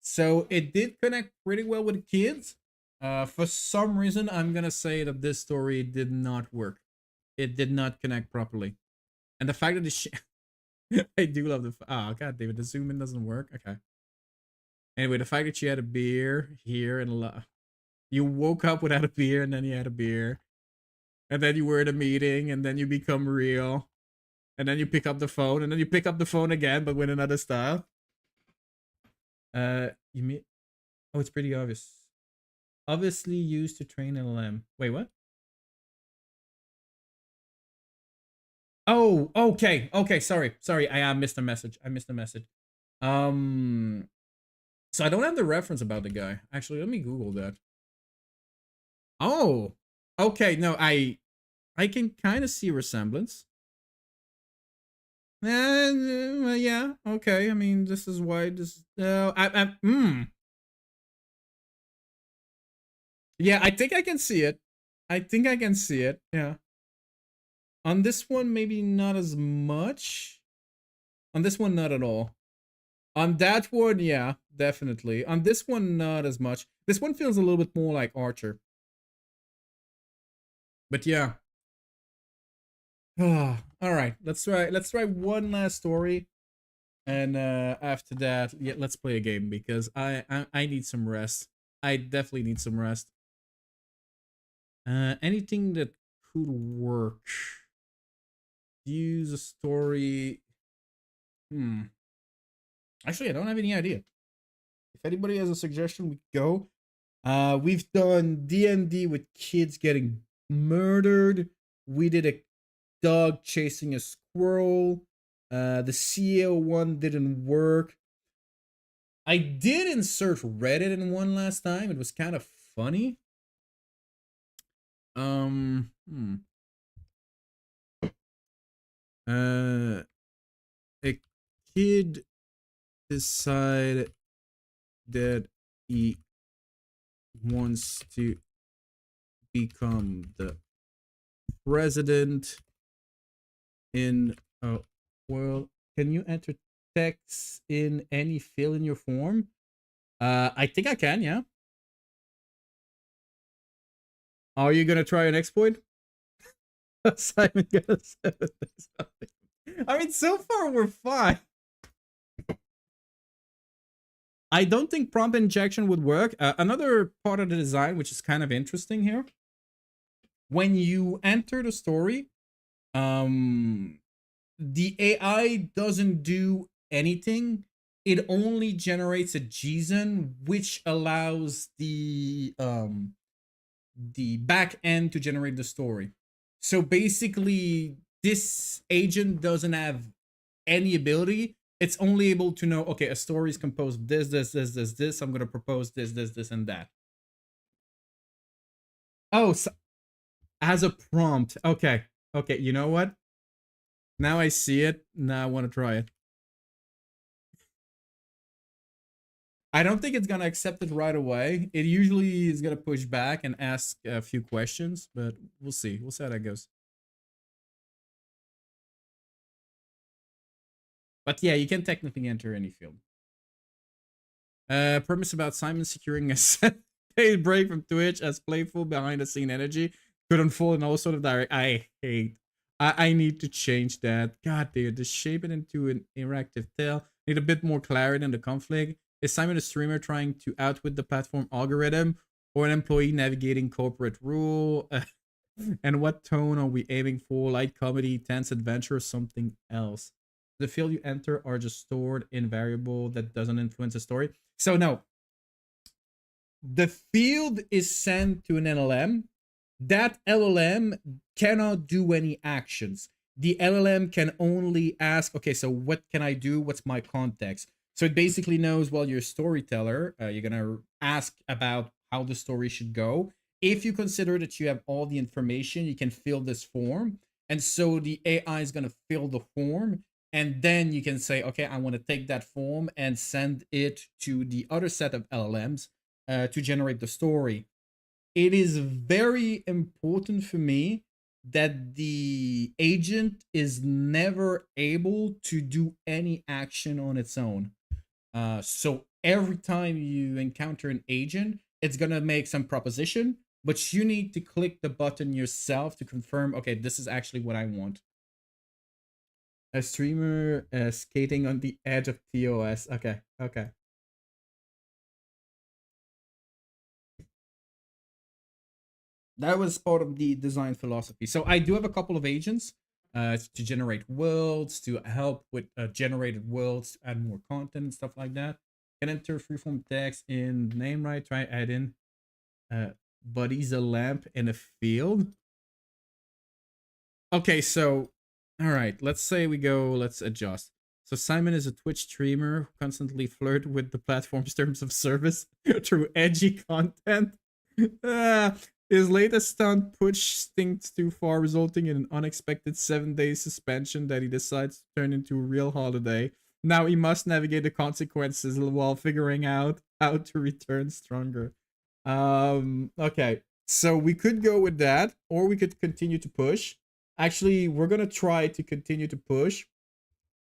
So it did connect pretty well with kids. For some reason, I'm gonna say that this story did not work. It did not connect properly, and the fact that I do love the god damn it, the zoom in doesn't work. Okay. Anyway, the fact that you had a beer here and you woke up without a beer and then you had a beer, and then you were at a meeting and then you become real, and then you pick up the phone and then you pick up the phone again, but with another style. You mean? Oh, it's pretty obvious. Obviously used to train LLM. Wait, what? Oh, okay, okay. Sorry. I missed a message. Um, so I don't have the reference about the guy. Actually, let me Google that. Oh, okay. No, I can kind of see resemblance. Yeah. Okay. I mean, this is why this. Yeah, I think I can see it. I think I can see it. Yeah. On this one, maybe not as much. On this one, not at all. On that one, yeah, definitely. On this one, not as much. This one feels a little bit more like Archer. But yeah. All right, let's try one last story, and after that, yeah, let's play a game because I need some rest. I definitely need some rest. Anything that could work. Use a story. Actually, I don't have any idea. If anybody has a suggestion, we go. We've done D&D with kids getting murdered. We did a dog chasing a squirrel. The CEO one didn't work. I did insert Reddit in one last time. It was kind of funny. Um, hmm. A kid decided that he wants to become the president in a world. Can you enter text in any fill in your form? I think I can, yeah. Are you gonna try an exploit? Simon got a 7. I mean, so far we're fine. I don't think prompt injection would work. Another part of the design, which is kind of interesting here, when you enter the story, the AI doesn't do anything. It only generates a JSON, which allows the back end to generate the story. So basically, this agent doesn't have any ability. It's only able to know, okay, a story is composed of this. I'm gonna propose this, and that. Oh, so as a prompt. Okay. Okay, you know what? Now I see it. Now I want to try it. I don't think it's gonna accept it right away. It usually is gonna push back and ask a few questions, but we'll see. We'll see how that goes. But yeah, you can technically enter any field. Premise about Simon securing a paid break from Twitch as playful behind the scene energy could unfold in all sort of direct. I hate. I need to change that. God damn, just shape it into an interactive tale. Need a bit more clarity in the conflict. Is Simon a streamer trying to outwit the platform algorithm or an employee navigating corporate rule? And what tone are we aiming for? Light comedy, tense adventure, or something else? The field you enter are just stored in variable that doesn't influence the story. So no, the field is sent to an LLM. That LLM cannot do any actions. The LLM can only ask, okay, so what can I do? What's my context? So it basically knows, well, you're a storyteller. You're going to ask about how the story should go. If you consider that you have all the information, you can fill this form. And so the AI is going to fill the form. And then you can say, okay, I want to take that form and send it to the other set of LLMs to generate the story. It is very important for me that the agent is never able to do any action on its own. So every time you encounter an agent, it's going to make some proposition, but you need to click the button yourself to confirm, okay, this is actually what I want. A streamer skating on the edge of TOS. Okay, okay. That was part of the design philosophy. So I do have a couple of agents to generate worlds, to help with generated worlds, to add more content and stuff like that. Can enter freeform text in name, right? Try add in buddy's a lamp in a field. Okay, so all right, let's say we go, let's adjust. So Simon is a Twitch streamer who constantly flirt with the platform's terms of service through edgy content. His latest stunt pushed things too far, resulting in an unexpected 7-day suspension that he decides to turn into a real holiday. Now he must navigate the consequences while figuring out how to return stronger. Okay, so we could go with that, or we could continue to push. Actually, we're gonna try to continue to push.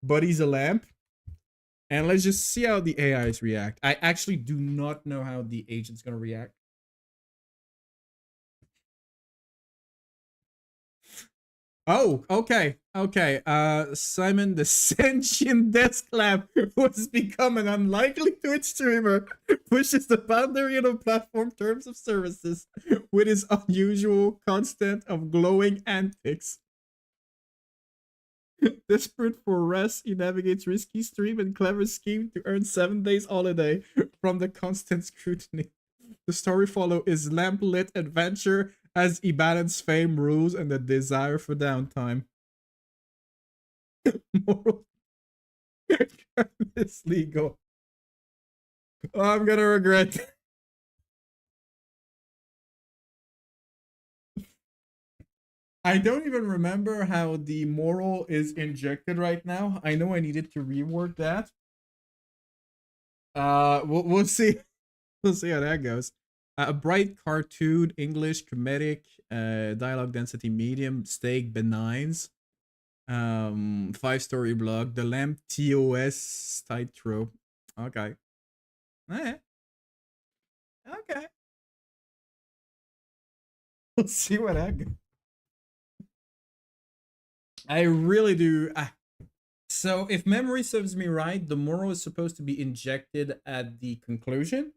Buddy's a lamp. And let's just see how the AIs react. I actually do not know how the agent's gonna react. Oh, okay, okay. Simon, the sentient desk lamp, who has become an unlikely Twitch streamer, pushes the boundary of the platform terms of services with his unusual constant of glowing antics. Desperate for rest, he navigates risky stream and clever scheme to earn 7 days holiday from the constant scrutiny. The story follow is lamp-lit adventure as he balances fame, rules, and the desire for downtime. Moral is legal. Oh, I'm gonna regret. I don't even remember how the moral is injected right now. I know I needed to reword that. We'll see. We'll see how that goes. A bright cartoon, English, comedic, dialogue density medium, steak, benigns. 5-story blog, the lamp TOS tightrope. Okay. Alright. Okay. We'll see what happens. I really do. So, if memory serves me right, the moral is supposed to be injected at the conclusion.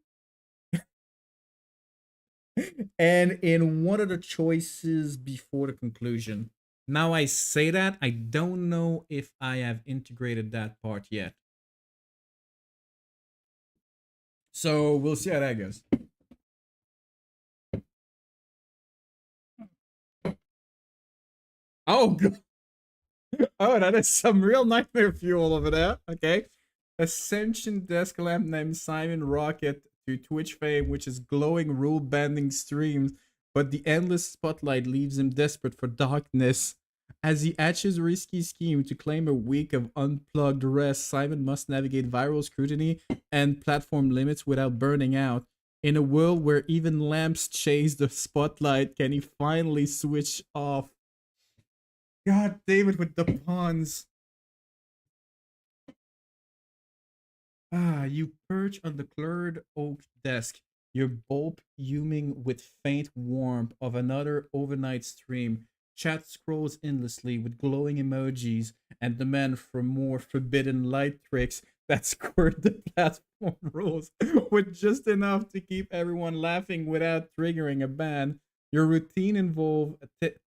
And in one of the choices before the conclusion. Now I say that, I don't know if I have integrated that part yet. So we'll see how that goes. Oh, God. Oh, that is some real nightmare fuel over there. Okay. Ascension desk lamp named Simon Rocket to Twitch fame, which is glowing rule-bending streams, but the endless spotlight leaves him desperate for darkness As he hatches a risky scheme to claim a week of unplugged rest, Simon must navigate viral scrutiny and platform limits without burning out. In a world where even lamps chase the spotlight, can he finally switch off? God damn it with the puns. You perch on the cleared oak desk, your bulb huming with faint warmth of another overnight stream. Chat scrolls endlessly with glowing emojis and demand for more forbidden light tricks that squirt the platform rules with just enough to keep everyone laughing without triggering a ban. Your routine involves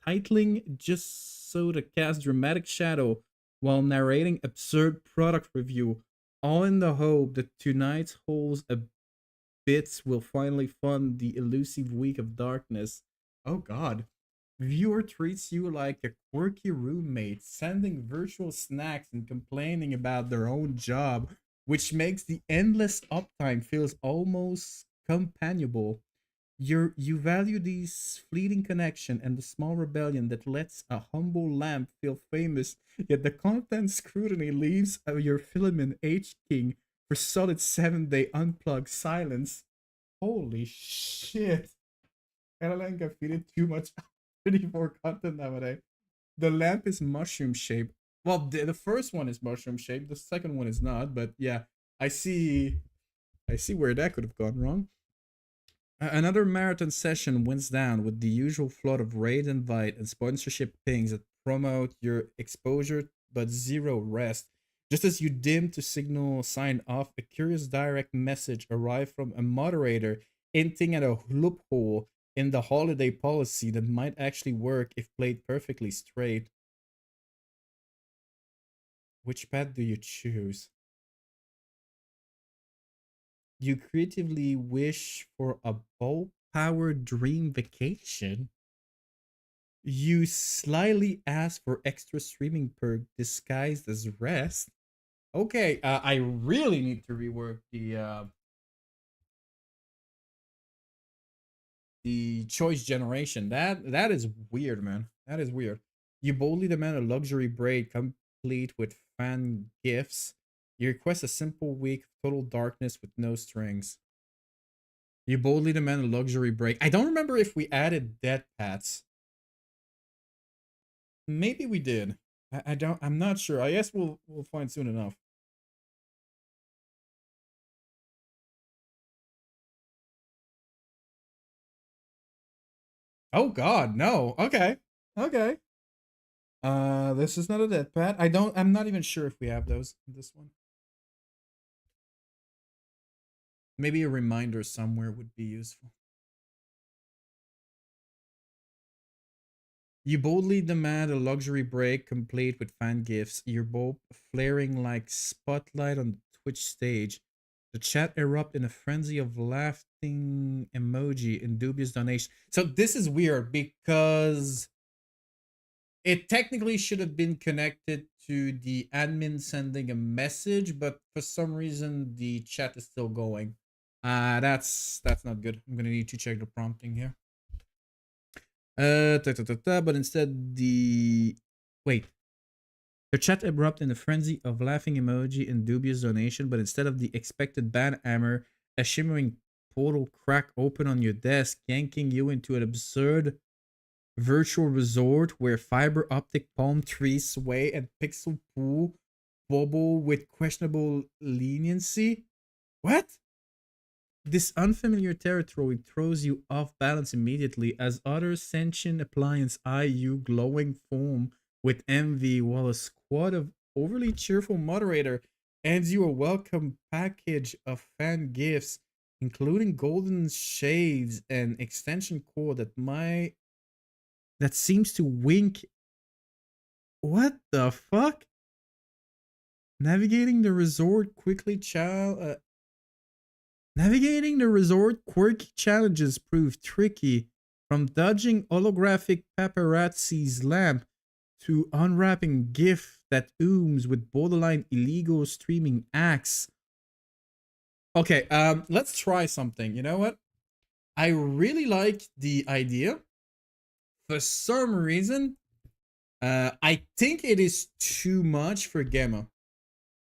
titling just so to cast dramatic shadow while narrating absurd product review, all in the hope that tonight's holes a bits will finally fund the elusive week of darkness. Oh god. Viewer treats you like a quirky roommate, sending virtual snacks and complaining about their own job, which makes the endless uptime feels almost companionable. You value this fleeting connection and the small rebellion that lets a humble lamp feel famous, yet the content scrutiny leaves your filament H-King for solid 7-day unplugged silence. Holy shit. Kailangan feeding too much for content nowadays. The lamp is mushroom shaped. Well, the first one is mushroom shaped, the second one is not, but yeah, I see where that could have gone wrong. Another marathon session winds down with the usual flood of raid invite and sponsorship pings that promote your exposure but zero rest. Just as you dim to signal sign off, a curious direct message arrived from a moderator hinting at a loophole in the holiday policy that might actually work if played perfectly straight. Which path do you choose? You creatively wish for a bow powered dream vacation. You slyly ask for extra streaming perk disguised as rest. Okay, I really need to rework the choice generation. That is weird, man. That is weird. You boldly demand a luxury braid complete with fan gifts. You request a simple week of total darkness with no strings. You boldly demand a luxury break. I don't remember if we added death pats. Maybe we did. I don't. I'm not sure. I guess we'll find soon enough. Oh God, no. Okay, okay. This is not a death pat. I don't. I'm not even sure if we have those in this one. Maybe a reminder somewhere would be useful. You boldly demand a luxury break complete with fan gifts, your bulb flaring like spotlight on the Twitch stage. The chat erupt in a frenzy of laughing emoji and dubious donation. So this is weird because it technically should have been connected to the admin sending a message, but for some reason the chat is still going. That's not good. I'm gonna need to check the prompting here. But instead the wait. Her chat erupt in a frenzy of laughing emoji and dubious donation, but instead of the expected ban hammer, a shimmering portal crack open on your desk, yanking you into an absurd virtual resort where fiber optic palm trees sway and pixel pool bubble with questionable leniency. What? This unfamiliar territory throws you off balance immediately as other sentient appliance eye you glowing foam with envy while a squad of overly cheerful moderator hands you a welcome package of fan gifts, including golden shades and extension cord that seems to wink. What the fuck? Navigating the resort quickly, child. Navigating the resort quirky challenges proved tricky, from dodging holographic paparazzi's lamp to unwrapping GIF that ooms with borderline illegal streaming acts. Okay, let's try something. You know what? I really like the idea. For some reason, I think it is too much for Gamma.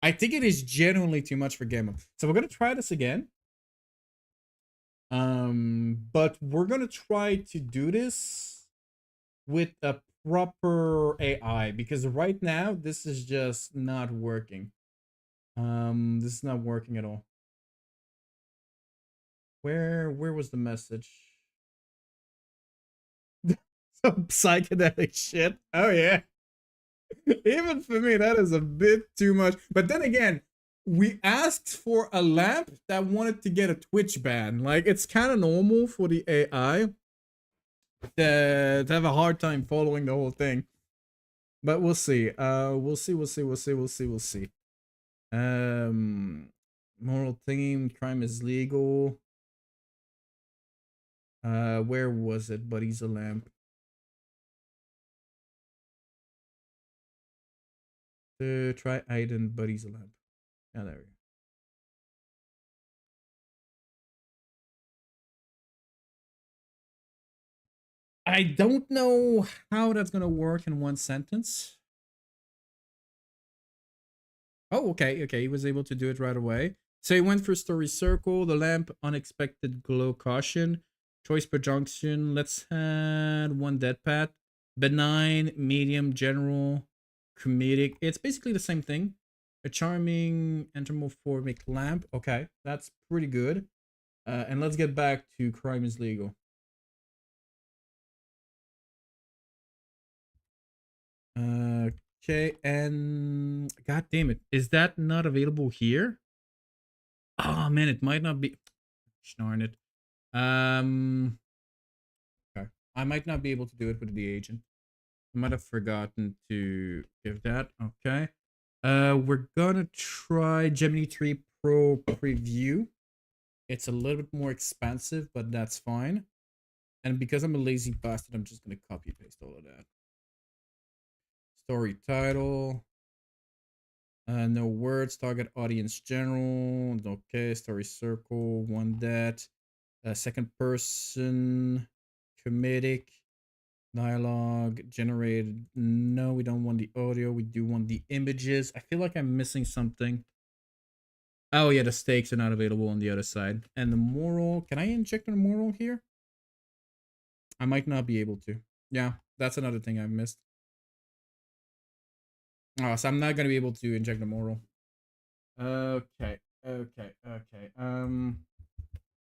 I think it is genuinely too much for Gamma. So we're gonna try this again. But we're gonna try to do this with a proper AI because right now this is just not working. This is not working at all. Where was the message? Some psychedelic shit. Oh yeah. Even for me, that is a bit too much. But then again, we asked for a lamp that wanted to get a Twitch ban. Like, it's kind of normal for the AI to have a hard time following the whole thing. But we'll see. We'll see. Moral theme, crime is legal. Where was it? Buddy's a lamp. Try Aiden, Buddy's a lamp. Yeah, there we go. I don't know how that's gonna work in one sentence. Oh, okay. He was able to do it right away. So he went for story circle, the lamp, unexpected glow, caution, choice per junction. Let's add one dead path, benign, medium, general, comedic. It's basically the same thing. A charming, entomorphic lamp. Okay, that's pretty good. And let's get back to crime is legal. Okay, and god damn it, is that not available here? Oh man, it might not be. Darn it. Okay, I might not be able to do it with the agent. I might have forgotten to give that. Okay. We're gonna try Gemini 3 Pro preview. It's a little bit more expensive, but that's fine. And because I'm a lazy bastard, I'm just gonna copy paste all of that. Story title. No words, target audience general. Okay, story circle, one that. Second person, comedic, dialogue, generated. No, we don't want the audio. We do want the images. I feel like I'm missing something. Oh yeah, the stakes are not available on the other side. And the moral, can I inject a moral here? I might not be able to. Yeah, that's another thing I've missed. Oh, so I'm not gonna be able to inject a moral. Okay.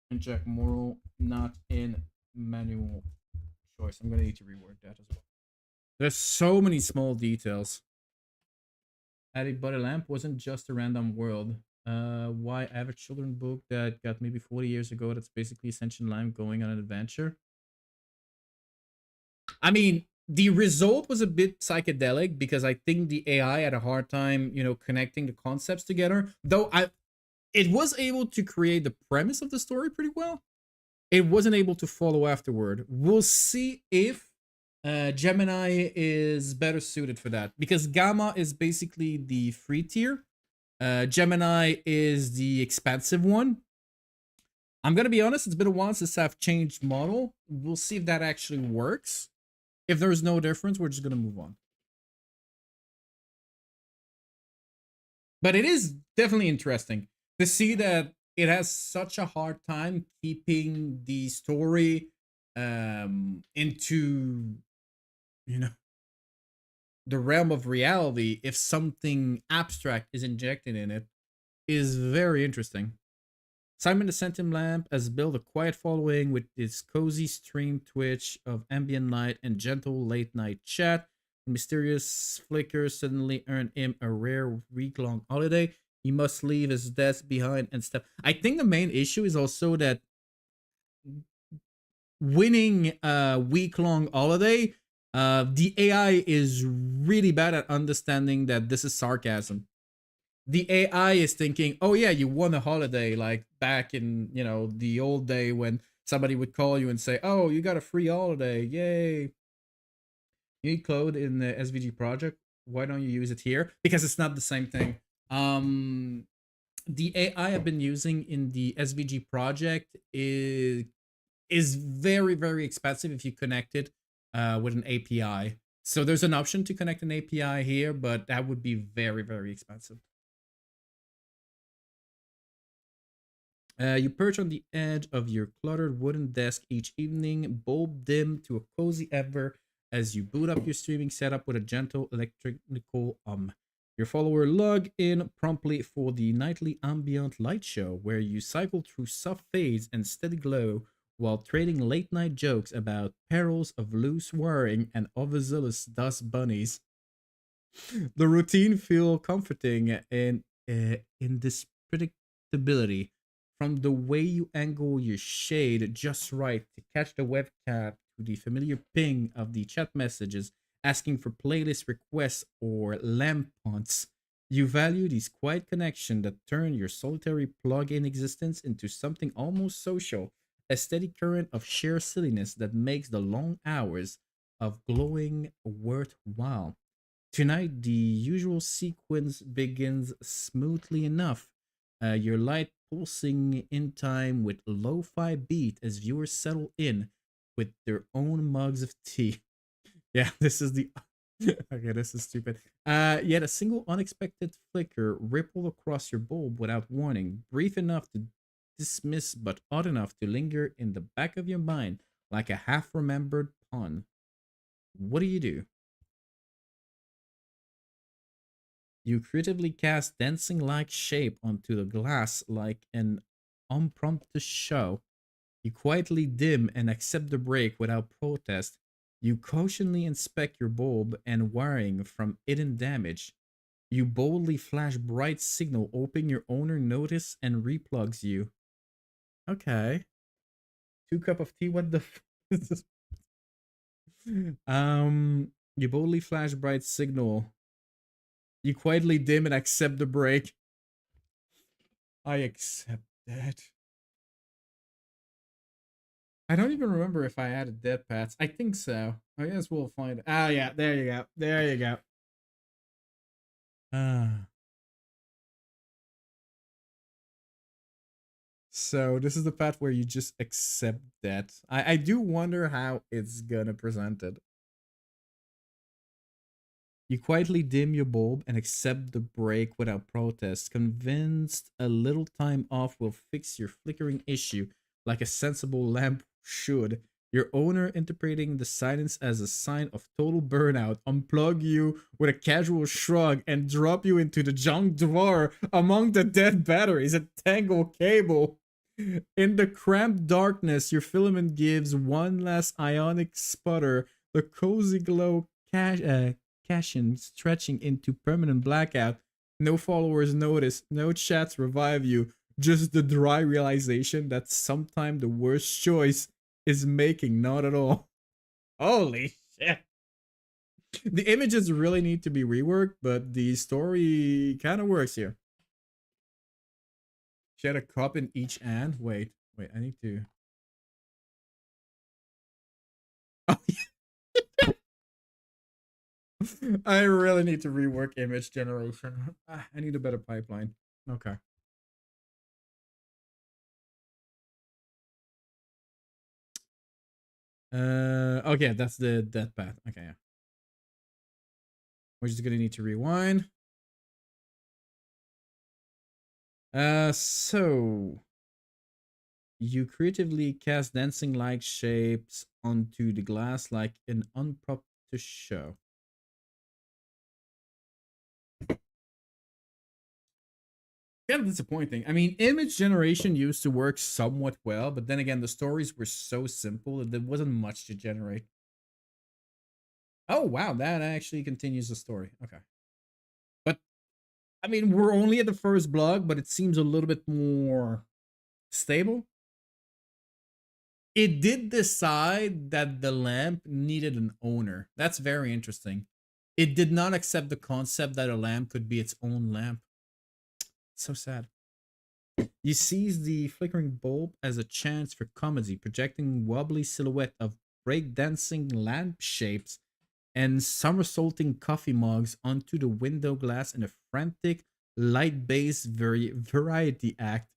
Inject moral, not in manual choice. I'm gonna need to reword that as well. There's so many small details. Adding Buddy Lamp wasn't just a random world. Why average children book that got maybe 40 years ago that's basically Ascension Lamp going on an adventure? I mean, the result was a bit psychedelic because I think the AI had a hard time, connecting the concepts together. Though it was able to create the premise of the story pretty well. It wasn't able to follow afterward. We'll see if Gemini is better suited for that because Gamma is basically the free tier. Gemini is the expensive one. I'm gonna be honest, it's been a while since I've changed model. We'll see if that actually works. If there's no difference, we're just gonna move on. But it is definitely interesting to see that it has such a hard time keeping the story into the realm of reality if something abstract is injected in it is very interesting. Simon the Sentinel Lamp has built a quiet following with its cozy stream Twitch of ambient light and gentle late night chat. A mysterious flicker suddenly earned him a rare week-long holiday. He must leave his desk behind and step. I think the main issue is also that winning a week-long holiday, the AI is really bad at understanding that this is sarcasm. The AI is thinking, oh yeah, you won a holiday, like back in, the old day when somebody would call you and say, oh, you got a free holiday, yay. You need code in the SVG project. Why don't you use it here? Because it's not the same thing. The AI I've been using in the SVG project is very, very expensive if you connect it with an API. So there's an option to connect an API here, but that would be very, very expensive. You perch on the edge of your cluttered wooden desk each evening, bulb dim to a cozy ever as you boot up your streaming setup with a gentle electrical Your follower log in promptly for the nightly ambient light show, where you cycle through soft fades and steady glow while trading late night jokes about perils of loose wiring and overzealous dust bunnies. The routine feel comforting in this predictability, from the way you angle your shade just right to catch the webcam to the familiar ping of the chat messages asking for playlist requests or lamp punts. You value these quiet connections that turn your solitary plug-in existence into something almost social, a steady current of sheer silliness that makes the long hours of glowing worthwhile. Tonight, the usual sequence begins smoothly enough, your light pulsing in time with lo fi beat as viewers settle in with their own mugs of tea. Yeah, this is the. Okay, this is stupid. Yet a single unexpected flicker rippled across your bulb without warning, brief enough to dismiss but odd enough to linger in the back of your mind like a half remembered pun. What do you do? You creatively cast dancing like shape onto the glass like an unprompted show. You quietly dim and accept the break without protest. You cautiously inspect your bulb and wiring from hidden damage. You boldly flash bright signal, hoping your owner notice and replugs you. Okay. 2 cup of tea. What the? You boldly flash bright signal. You quietly dim and accept the break. I accept that. I don't even remember if I added dead pats. I think so. I guess we'll find. Ah, yeah. There you go. There you go. Ah. So this is the path where you just accept that. I do wonder how it's gonna present it. You quietly dim your bulb and accept the break without protest, convinced a little time off will fix your flickering issue like a sensible lamp should. Your owner, interpreting the silence as a sign of total burnout, unplug you with a casual shrug and drop you into the junk drawer among the dead batteries and tangled cable. In the cramped darkness, your filament gives one last ionic sputter, the cozy glow Cashin stretching into permanent blackout. No followers notice, no chats revive you, just the dry realization that sometimes the worst choice is making not at all. Holy shit. The images really need to be reworked, but the story kind of works here. She had a cup in each hand. Wait, I need to. Oh, I really need to rework image generation. I need a better pipeline. Okay. Okay, that's the death path. Okay, yeah. We're just gonna need to rewind. So you creatively cast dancing like shapes onto the glass like an unprompted show. Kind of disappointing. I mean, image generation used to work somewhat well, but then again, the stories were so simple that there wasn't much to generate. Oh wow, that actually continues the story. Okay. But I mean, we're only at the first blog, but it seems a little bit more stable. It did decide that the lamp needed an owner. That's very interesting. It did not accept the concept that a lamp could be its own lamp. So sad. You seize the flickering bulb as a chance for comedy, projecting wobbly silhouette of breakdancing lamp shapes and somersaulting coffee mugs onto the window glass in a frantic, light-based variety act.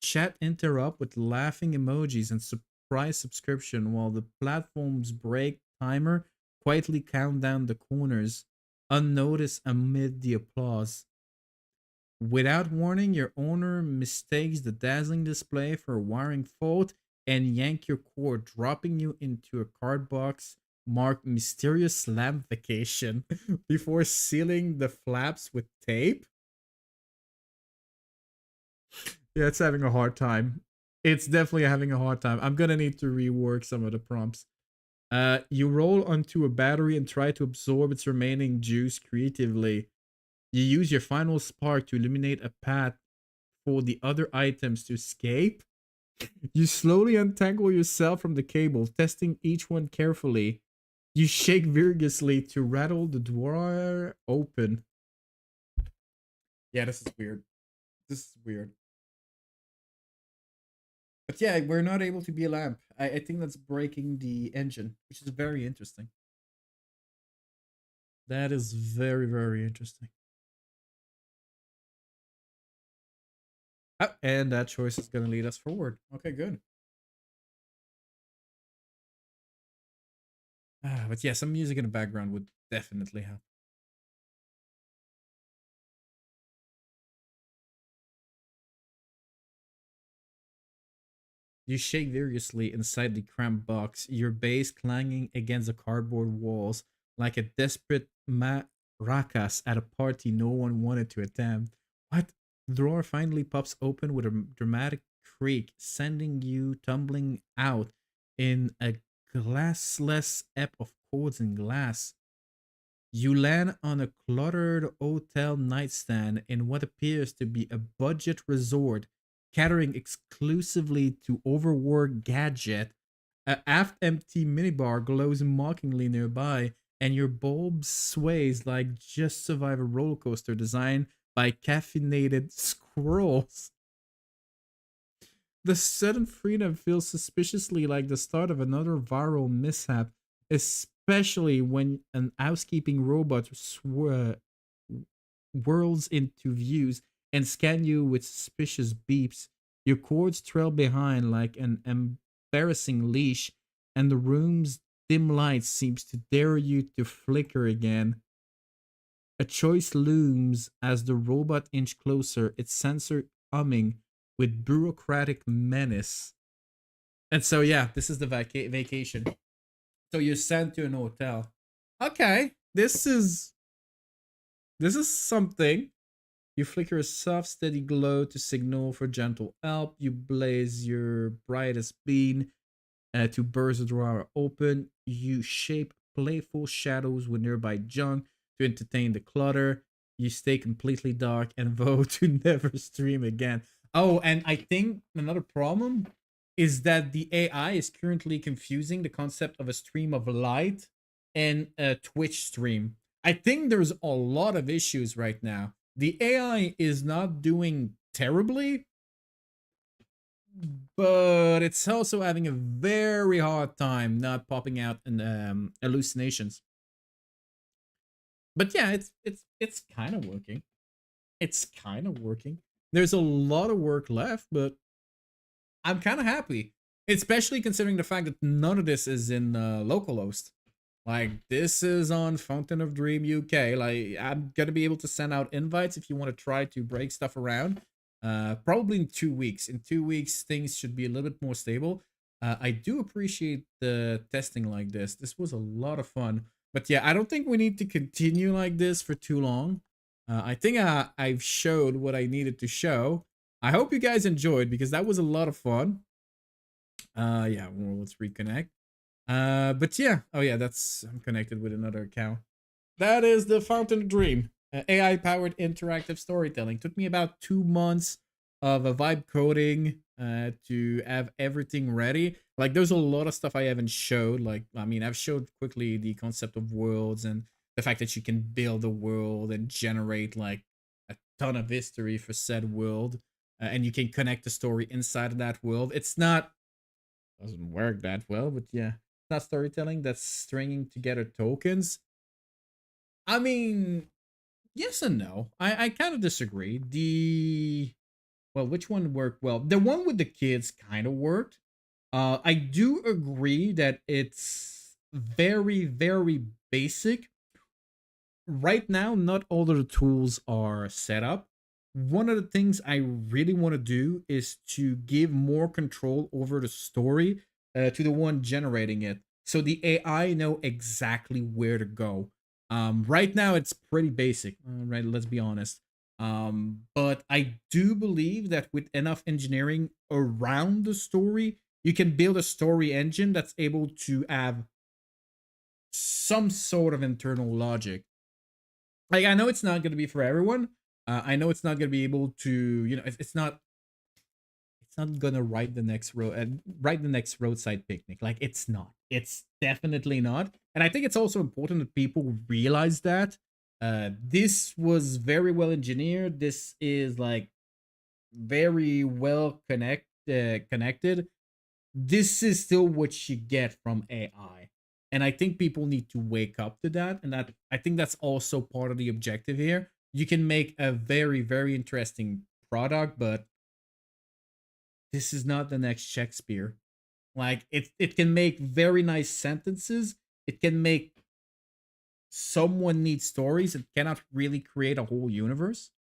Chat interrupt with laughing emojis and surprise subscription while the platform's break timer quietly count down the corners, unnoticed amid the applause. Without warning, your owner mistakes the dazzling display for a wiring fault and yank your cord, dropping you into a card box marked mysterious lamp vacation before sealing the flaps with tape. Yeah, it's having a hard time. It's definitely having a hard time. I'm gonna need to rework some of the prompts. You roll onto a battery and try to absorb its remaining juice creatively. You use your final spark to illuminate a path for the other items to escape. You slowly untangle yourself from the cable, testing each one carefully. You shake vigorously to rattle the drawer open. Yeah, this is weird. This is weird. But yeah, we're not able to be a lamp. I think that's breaking the engine, which is very interesting. That is very, very interesting. Oh, and that choice is going to lead us forward. Okay, good. But yeah, some music in the background would definitely help. You shake vigorously inside the cramped box, your base clanging against the cardboard walls like a desperate maracas at a party no one wanted to attend. What? The drawer finally pops open with a dramatic creak, sending you tumbling out in a glassless ebb of cords and glass. You land on a cluttered hotel nightstand in what appears to be a budget resort, catering exclusively to overworked gadget. A half empty minibar glows mockingly nearby, and your bulb sways like just survive a roller coaster designed by caffeinated squirrels. The sudden freedom feels suspiciously like the start of another viral mishap, especially when an housekeeping robot whirls into views and scan you with suspicious beeps. Your cords trail behind like an embarrassing leash, and the room's dim light seems to dare you to flicker again. A choice looms as the robot inch closer, its sensor humming with bureaucratic menace. And so, yeah, this is the vacation. So you're sent to an hotel. Okay, this is something. You flicker a soft, steady glow to signal for gentle help. You blaze your brightest beam to burst the drawer open. You shape playful shadows with nearby junk to entertain the clutter. You stay completely dark and vow to never stream again. Oh, and I think another problem is that the AI is currently confusing the concept of a stream of light and a Twitch stream. I think there's a lot of issues right now. The AI is not doing terribly, but it's also having a very hard time not popping out in hallucinations. But yeah, it's kind of working. It's kind of working. There's a lot of work left, but I'm kind of happy, especially considering the fact that none of this is in localhost. Like this is on Fountain of Dream UK. Like I'm gonna be able to send out invites if you want to try to break stuff around. Probably in 2 weeks. In 2 weeks, things should be a little bit more stable. I do appreciate the testing like this. This was a lot of fun. But yeah, I don't think we need to continue like this for too long. I think I've showed what I needed to show. I hope you guys enjoyed because that was a lot of fun. Yeah, well, let's reconnect. But yeah, oh yeah, I'm connected with another account. That is the Fountain of Dream, AI powered interactive storytelling. Took me about 2 months of a vibe coding to have everything ready. Like, there's a lot of stuff I haven't showed. Like, I mean, I've showed quickly the concept of worlds and the fact that you can build a world and generate like a ton of history for said world, and you can connect the story inside of that world. It's not doesn't work that well, but yeah, it's not storytelling. That's stringing together tokens. I mean, yes and no. I kind of disagree. Well, which one worked well? The one with the kids kind of worked. I do agree that it's very, very basic. Right now, not all of the tools are set up. One of the things I really want to do is to give more control over the story to the one generating it, so the AI know exactly where to go. Right now, it's pretty basic. Right, let's be honest. But I do believe that with enough engineering around the story, you can build a story engine that's able to have some sort of internal logic. Like, I know it's not going to be for everyone. I know it's not going to be able to, it's not gonna write the next roadside picnic. Like, it's not. It's definitely not. And I think it's also important that people realize that this was very well engineered. This is like very well connected. This is still what you get from AI. And I think people need to wake up to that. And that, I think that's also part of the objective here. You can make a very, very interesting product, but this is not the next Shakespeare. Like, it can make very nice sentences. It can make someone need stories. It cannot really create a whole universe.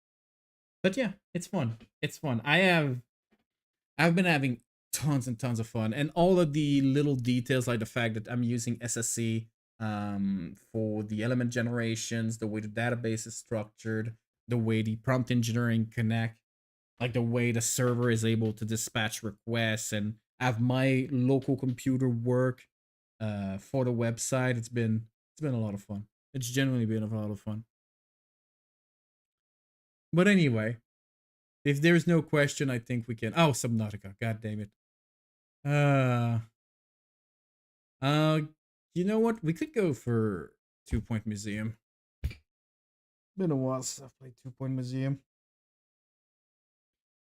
But yeah, it's fun. It's fun. I've been having tons and tons of fun, and all of the little details, like the fact that I'm using SSC for the element generations, the way the database is structured, the way the prompt engineering connect, like the way the server is able to dispatch requests and have my local computer work for the website. It's been a lot of fun. It's genuinely been a lot of fun. But anyway, if there's no question, I think we can. Oh, Subnautica. God damn it. Uh, uh, you know what? We could go for 2 Point Museum. Been a while since I've played 2 Point Museum,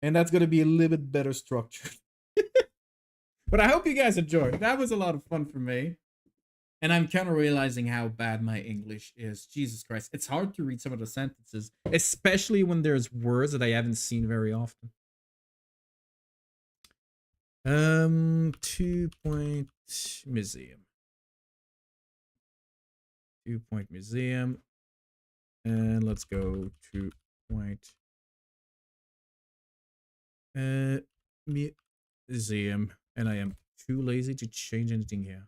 and that's gonna be a little bit better structured. But I hope you guys enjoyed. That was a lot of fun for me. And I'm kind of realizing how bad my English is. Jesus Christ. It's hard to read some of the sentences, especially when there's words that I haven't seen very often. 2 Point Museum. 2 Point Museum. And let's go to Point Museum. And I am too lazy to change anything here.